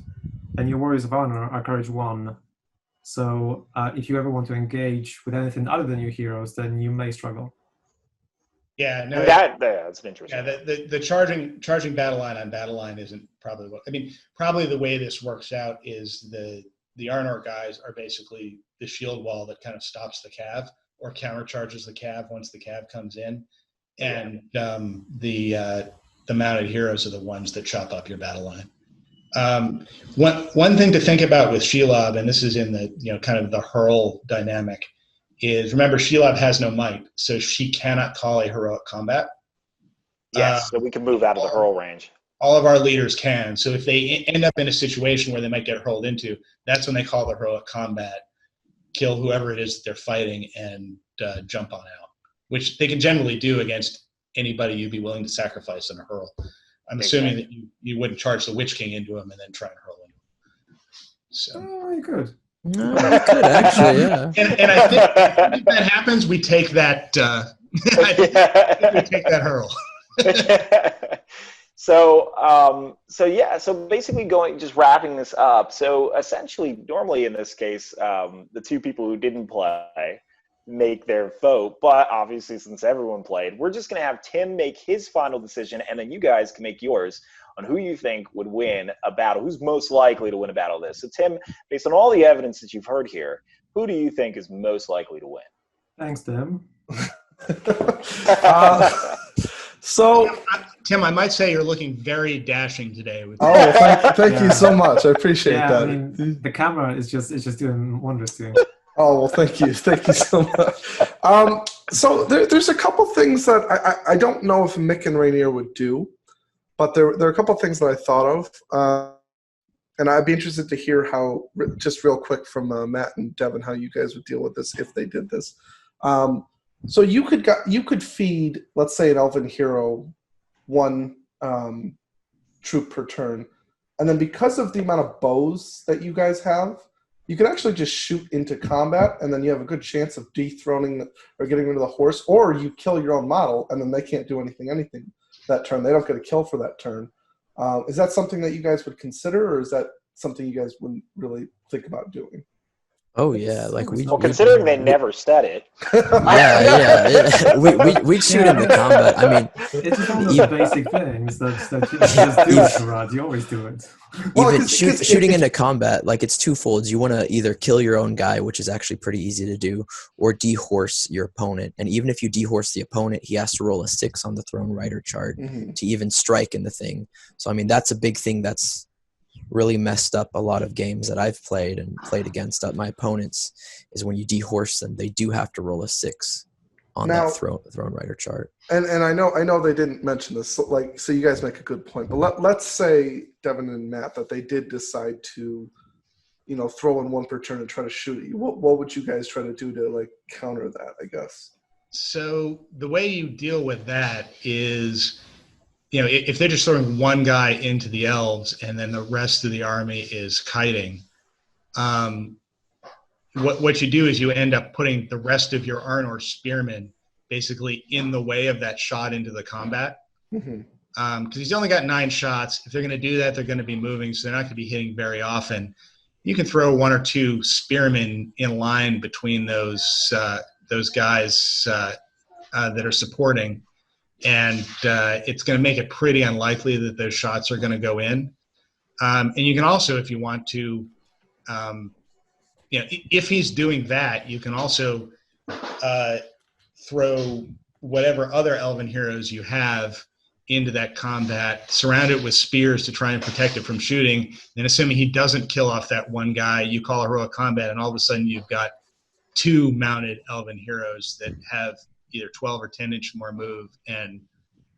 Speaker 3: and your warriors of honor are courage 1. So if you ever want to engage with anything other than your heroes, then you may struggle.
Speaker 5: Yeah, no,
Speaker 4: that's an interesting.
Speaker 5: Yeah, the charging battle line on battle line isn't probably what I mean. Probably the way this works out is the Arnor guys are basically the shield wall that kind of stops the cav or countercharges the cav once the cav comes in, and the mounted heroes are the ones that chop up your battle line. One thing to think about with Shelob, and this is in the kind of the hurl dynamic, is remember Shelob has no might, so she cannot call a heroic combat.
Speaker 4: Yes, so we can move out of the hurl range.
Speaker 5: All of our leaders can. So if they end up in a situation where they might get hurled into, that's when they call the heroic combat, kill whoever it is that they're fighting, and jump on out, which they can generally do against anybody you'd be willing to sacrifice in a hurl. I'm assuming that you wouldn't charge the Witch King into him and then try and hurl into him. So
Speaker 3: you could.
Speaker 2: No, you could actually, yeah.
Speaker 5: And I think if that happens, we take that. I think we take that hurl.
Speaker 4: So basically just wrapping this up. So essentially, normally in this case, the two people who didn't play make their vote, but obviously since everyone played, we're just going to have Tim make his final decision, and then you guys can make yours on who you think would win a battle, who's most likely to win a battle of this. So Tim, based on all the evidence that you've heard here, who do you think is most likely to win?
Speaker 3: Thanks, Tim.
Speaker 1: So,
Speaker 5: Tim, I might say you're looking very dashing today.
Speaker 1: Thank you so much. I appreciate that.
Speaker 3: I mean, the camera is just doing wonders to you.
Speaker 1: Oh, well, thank you so much. So there's a couple things that I don't know if Mick and Rainier would do, but there are a couple things that I thought of, and I'd be interested to hear how, just real quick from Matt and Devin, how you guys would deal with this if they did this. So you could feed, let's say, an elven hero 1 troop per turn, and then because of the amount of bows that you guys have, you can actually just shoot into combat, and then you have a good chance of dethroning or getting rid of the horse, or you kill your own model, and then they can't do anything that turn. They don't get a kill for that turn. Is that something that you guys would consider, or is that something you guys wouldn't really think about doing?
Speaker 2: Oh yeah, like
Speaker 4: considering they never said it.
Speaker 2: We'd shoot in the combat. I mean,
Speaker 3: it's just one of the basic things that you just do it, Rod. You always do it.
Speaker 2: Even shooting into combat, like it's twofold. You want to either kill your own guy, which is actually pretty easy to do, or dehorse your opponent. And even if you dehorse the opponent, he has to roll a 6 on the Throne Rider chart to even strike in the thing. So I mean, that's a big thing that's really messed up a lot of games that I've played and played against my opponents, is when you dehorse them, they do have to roll a 6 on that Throne Rider chart.
Speaker 1: And I know they didn't mention this, so you guys make a good point. But let's say, Devin and Matt, that they did decide to, throw in 1 per turn and try to shoot at you. What would you guys try to do to counter that, I guess?
Speaker 5: So the way you deal with that is, if they're just throwing 1 guy into the elves and then the rest of the army is kiting, what you do is you end up putting the rest of your Arnor spearmen basically in the way of that shot into the combat. Because he's only got 9 shots. If they're going to do that, they're going to be moving, so they're not going to be hitting very often. You can throw 1 or 2 spearmen in line between those guys that are supporting, and it's going to make it pretty unlikely that those shots are going to go in. And you can also, if you want to, if he's doing that, you can also throw whatever other elven heroes you have into that combat, surround it with spears to try and protect it from shooting, and assuming he doesn't kill off that 1 guy, you call a heroic combat, and all of a sudden you've got 2 mounted elven heroes that have either 12 or 10-inch more move and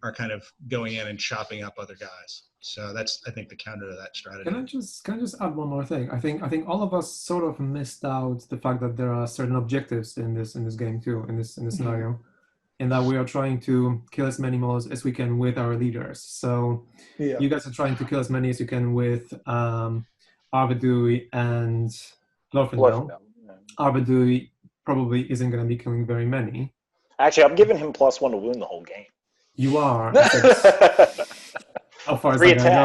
Speaker 5: are kind of going in and chopping up other guys. So that's, I think, the counter to that strategy.
Speaker 3: Can I just add one more thing? I think all of us sort of missed out the fact that there are certain objectives in this game too, in this scenario, in that we are trying to kill as many models as we can with our leaders. So you guys are trying to kill as many as you can with Arvedui and Glorfindel.
Speaker 4: Glorfindel, yeah.
Speaker 3: Arvedui probably isn't going to be killing very many.
Speaker 4: Actually, I'm giving him +1 to win the whole game.
Speaker 3: You are. How far is that going to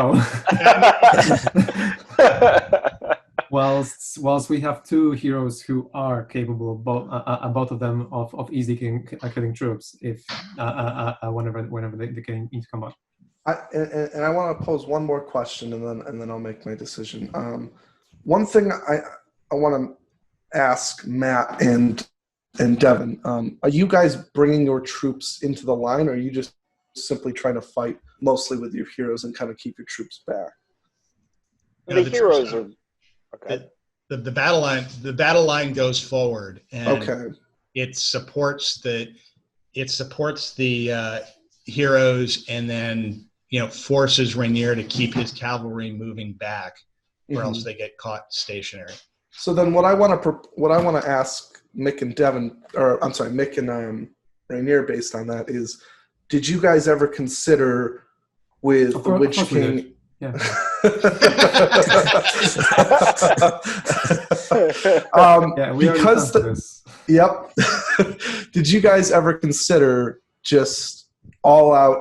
Speaker 3: go? Whilst we have two heroes who are capable, both of them, of easily killing troops if whenever they get into combat.
Speaker 1: And I want to pose one more question, and then I'll make my decision. One thing I want to ask Matt and Devin: are you guys bringing your troops into the line, or are you just simply trying to fight mostly with your heroes and kind of keep your troops back?
Speaker 4: The heroes are okay.
Speaker 5: The battle line goes forward, and it supports the heroes, and then forces Rainier to keep his cavalry moving back, or else they get caught stationary.
Speaker 1: So then, what I want to ask Mick and Devin, or I'm sorry, Mick and Rainier, based on that, is, did you guys ever consider with the Witch King?
Speaker 3: Yeah.
Speaker 1: Yep. Did you guys ever consider just all out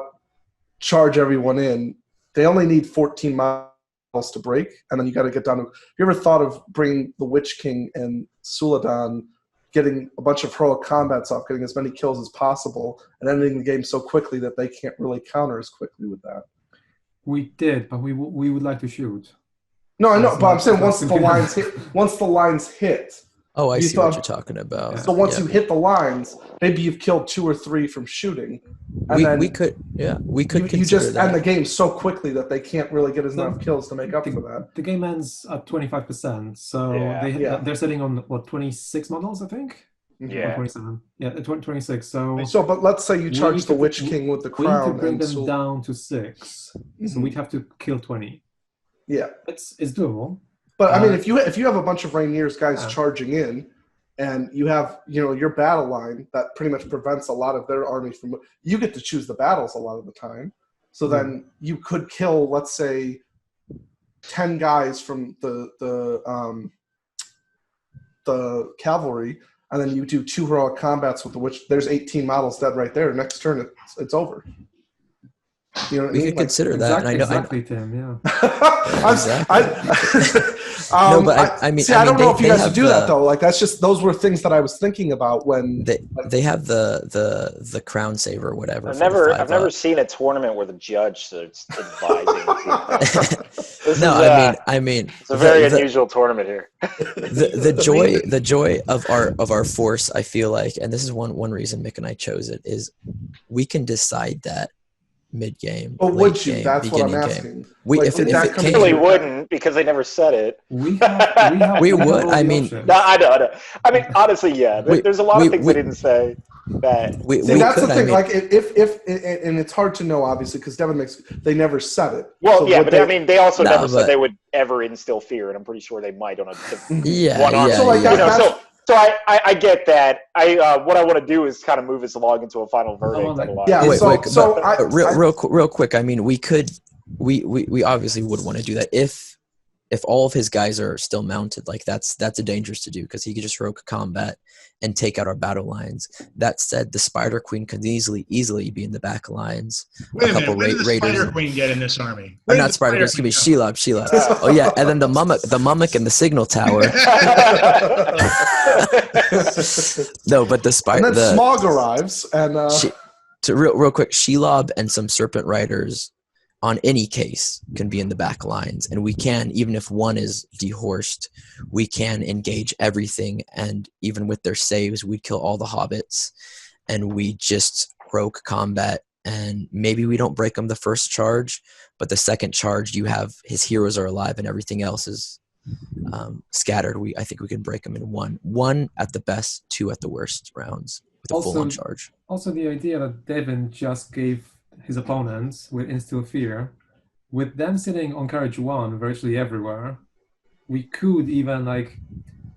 Speaker 1: charge everyone in? They only need 14 miles to break, and then you got to get down to. Have you ever thought of bringing the Witch King and Suladan, getting a bunch of heroic combats off, getting as many kills as possible, and ending the game so quickly that they can't really counter as quickly with that?
Speaker 3: We did, but we would like to shoot.
Speaker 1: No, I know, but I'm saying once the lines hit.
Speaker 2: Oh, I see what you're talking about.
Speaker 1: So once you hit the lines, maybe you've killed 2 or 3 from shooting. And
Speaker 2: we could consider
Speaker 1: you just
Speaker 2: that.
Speaker 1: end the game so quickly that they can't really get enough kills to make up for that.
Speaker 3: The game ends at 25%, so they're sitting on 26 models, I think.
Speaker 4: Yeah.
Speaker 3: 27. Yeah, 26. So
Speaker 1: but let's say you charge the Witch King with the crown.
Speaker 3: We could bring them down to 6, so we'd have to kill 20.
Speaker 1: Yeah,
Speaker 3: it's doable.
Speaker 1: But I mean, if you have a bunch of Rainier's guys charging in, and you have your battle line that pretty much prevents a lot of their armies from, you get to choose the battles a lot of the time. So then you could kill, let's say, 10 guys from the cavalry, and then you do 2 heroic combats with the Witch. There's 18 models dead right there. Next turn, it's over. You know what I mean?
Speaker 2: We could consider that.
Speaker 3: Exactly, Tim. Yeah.
Speaker 1: No,
Speaker 2: but I mean,
Speaker 1: I don't know if you guys would do that though. Like those were things that I was thinking about when
Speaker 2: they have the crown saver or whatever.
Speaker 4: I've never seen a tournament where the judge starts advising.
Speaker 2: I mean,
Speaker 4: it's a very unusual tournament here.
Speaker 2: the joy of our force, I feel like, and this is one reason Mick and I chose it, is we can decide that mid-game.
Speaker 1: But would you? That's what I'm asking.
Speaker 2: We
Speaker 4: really wouldn't, because they never said it.
Speaker 2: We would. I mean,
Speaker 4: no, I know. I mean, honestly, yeah. There's a lot of things they didn't say. That's
Speaker 1: the thing. Like, if and it's hard to know, obviously, because they never said it.
Speaker 4: Well, so but I mean, they also never said they would ever instill fear, and I'm pretty sure they might on a one arm. So I get that. What I want to do is kind of move us along into a final verdict.
Speaker 2: Real quick. I mean, we obviously would want to do that if all of his guys are still mounted. Like that's dangerous to do, because he could just heroic combat and take out our battle lines. That said, the Spider Queen could easily be in the back lines.
Speaker 5: Wait a minute, where did the Spider Queen get in this army?
Speaker 2: Or not Spider Queen, it's going to be Shelob. Oh yeah, and then the Mummock and the Signal Tower. No, but the Spider.
Speaker 1: And then Smog arrives, and
Speaker 2: real quick, Shelob and some Serpent Riders on any case can be in the back lines, and we can, even if one is dehorsed, we can engage everything, and even with their saves, we'd kill all the hobbits, and we just rogue combat, and maybe we don't break them the first charge, but the second charge, you have his heroes are alive and everything else is scattered. I think we can break them in one at the best, 2 at the worst rounds with a full-on charge.
Speaker 3: Also, the idea that Devin just gave his opponents with Instill Fear, with them sitting on carriage 1 virtually everywhere, we could even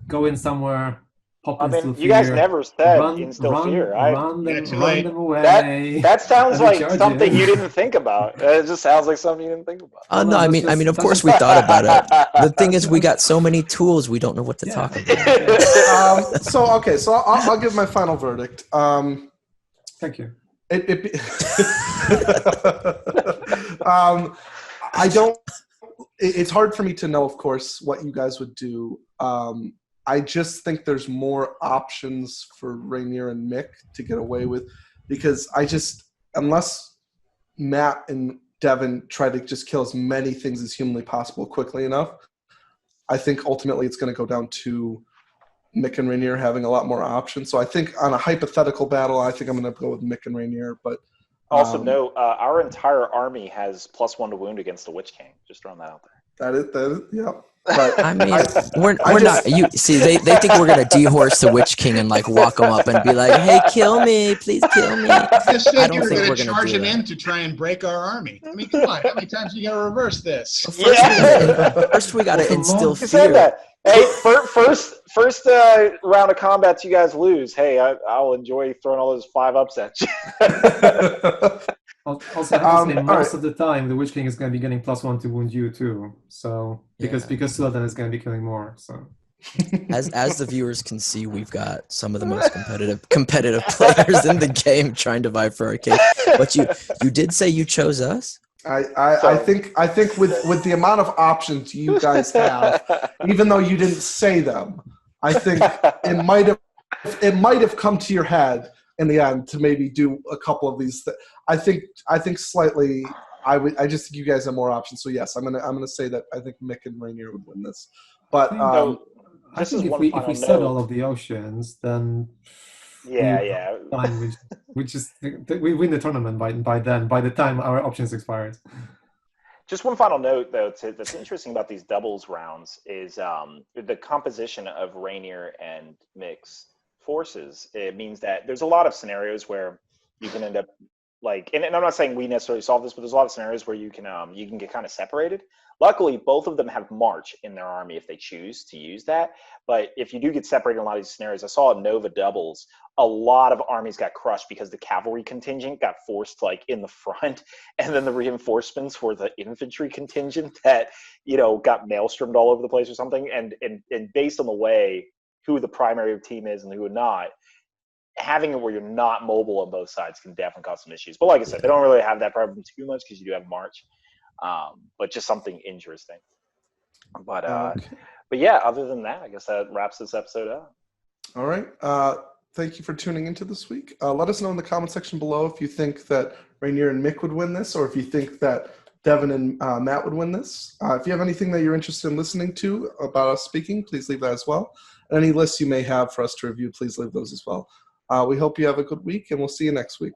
Speaker 3: go in somewhere pop
Speaker 4: I
Speaker 3: instill
Speaker 4: mean,
Speaker 3: fear.
Speaker 4: you guys never said
Speaker 3: run,
Speaker 4: instill
Speaker 3: run,
Speaker 4: fear.
Speaker 3: run them,
Speaker 5: too
Speaker 3: run
Speaker 5: late.
Speaker 3: them away.
Speaker 4: That sounds
Speaker 3: and
Speaker 4: like
Speaker 3: charge
Speaker 4: something
Speaker 3: you.
Speaker 4: you didn't think about. It just sounds like something you didn't think about.
Speaker 3: Well,
Speaker 2: No, I
Speaker 3: that's
Speaker 2: mean, of
Speaker 3: that's
Speaker 2: course
Speaker 3: just-
Speaker 2: we thought about it. The thing is, we got so many tools, we don't know what to
Speaker 3: Yeah.
Speaker 2: talk about.
Speaker 1: So I'll give my final verdict.
Speaker 3: Thank you.
Speaker 1: I don't. It's hard for me to know, of course, what you guys would do. I just think there's more options for Rainier and Mick to get away with, because unless Matt and Devin try to just kill as many things as humanly possible quickly enough, I think ultimately it's going to go down to Mick and Rainier having a lot more options. So I think on a hypothetical battle, I think I'm going to go with Mick and Rainier. But
Speaker 4: Also, note our entire army has +1 to wound against the Witch King. Just throwing that out there.
Speaker 1: that is, yeah. But
Speaker 2: I mean, we're not. You see, they think we're gonna dehorse the Witch King and like walk him up and be like, "Hey, kill me, please kill me."
Speaker 5: You just
Speaker 2: I
Speaker 5: said
Speaker 2: don't
Speaker 5: you were
Speaker 2: think
Speaker 5: going
Speaker 2: we're
Speaker 5: to
Speaker 2: gonna
Speaker 5: charge
Speaker 2: do
Speaker 5: him
Speaker 2: that.
Speaker 5: in to try and break our army. I mean, come on. How many times you got to reverse this?
Speaker 2: First, we gotta instill
Speaker 4: You said
Speaker 2: fear.
Speaker 4: that. Hey, first round of combats you guys lose. Hey, I'll enjoy throwing all those 5 upsets.
Speaker 3: Also, I have to say,
Speaker 1: all
Speaker 3: most
Speaker 1: right.
Speaker 3: of the time, the Witch King is going to be getting +1 to wound you too. So because Suladin is going to be killing more. So
Speaker 2: As the viewers can see, we've got some of the most competitive players in the game trying to vie for our king. But you did say you chose us?
Speaker 1: I think with the amount of options you guys have, even though you didn't say them, I think it might have come to your head in the end to maybe do a couple of these. I think slightly. I just think you guys have more options. So yes, I'm gonna say that I think Mick and Rainier would win this. But
Speaker 3: I think if we said all of the oceans, then
Speaker 4: yeah.
Speaker 3: we win the tournament by then. By the time our options expired.
Speaker 4: Just one final note, though, that's interesting about these doubles rounds is the composition of Rainier and Mick's forces. It means that there's a lot of scenarios where you can end up and I'm not saying we necessarily solve this, but there's a lot of scenarios where you can get kind of separated. Luckily, both of them have March in their army if they choose to use that. But if you do get separated in a lot of these scenarios, I saw at Nova doubles, a lot of armies got crushed because the cavalry contingent got forced in the front, and then the reinforcements for the infantry contingent that got maelstrommed all over the place or something. And based on the way who the primary team is and who not, having it where you're not mobile on both sides can definitely cause some issues. But like I said, they don't really have that problem too much because you do have March. But just something interesting. But yeah, other than that, I guess that wraps this episode up.
Speaker 1: All right. Thank you for tuning into this week. Let us know in the comment section below if you think that Rainier and Mick would win this, or if you think that Devin and Matt would win this. If you have anything that you're interested in listening to about us speaking, please leave that as well. And any lists you may have for us to review, please leave those as well. We hope you have a good week, and we'll see you next week.